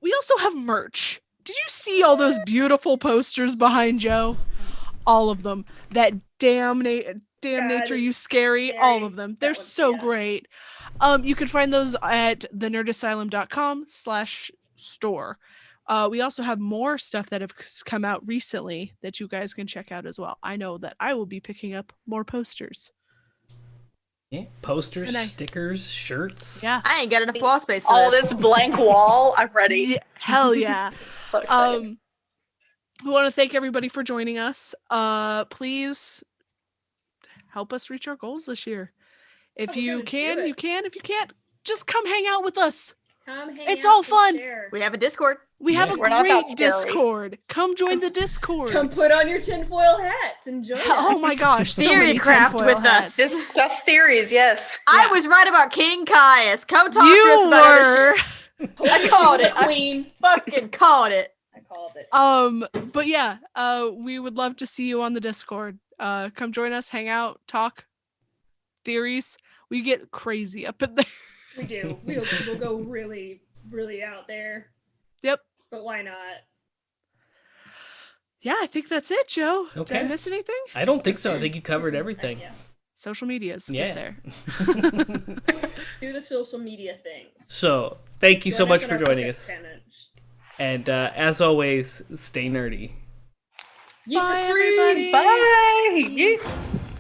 We also have merch. Did you see all those beautiful posters behind Joe? All of them. That damn nature you scary. All of them. They're so great. You can find those at thenerdasylum.com/store. We also have more stuff that have come out recently that you guys can check out as well. I know that I will be picking up more posters. Yeah, posters, stickers, shirts. Yeah. I ain't got enough wall space for All this. this blank wall, I'm ready. Yeah, hell yeah. So excited. We want to thank everybody for joining us. Please help us reach our goals this year. If you can, you can. If you can't, just come hang out with us. It's all fun. We have a Discord. We have a We're not that great scary. Discord. Come join the Discord. Come put on your tinfoil hats and join Oh us. my gosh. So Theory many craft tinfoil with hats. us. Discuss theories, yes. I was right about King Caius. Come talk to us You about were. I called it. Queen. I fucking called it. I called it. But yeah, we would love to see you on the Discord. Come join us, hang out, talk theories. We get crazy up in there. We do. We'll go really, really out there. Yep. But why not? Yeah, I think that's it, Joe. Okay. Did I miss anything? I don't think so. I think you covered everything. Yeah. Social medias. Yeah. Get there. Do the social media things. So, thank you so Join much in for our joining Pokemon us. challenge. And as always, stay nerdy. Yeet Bye, the stream! everybody. Bye. Yeet.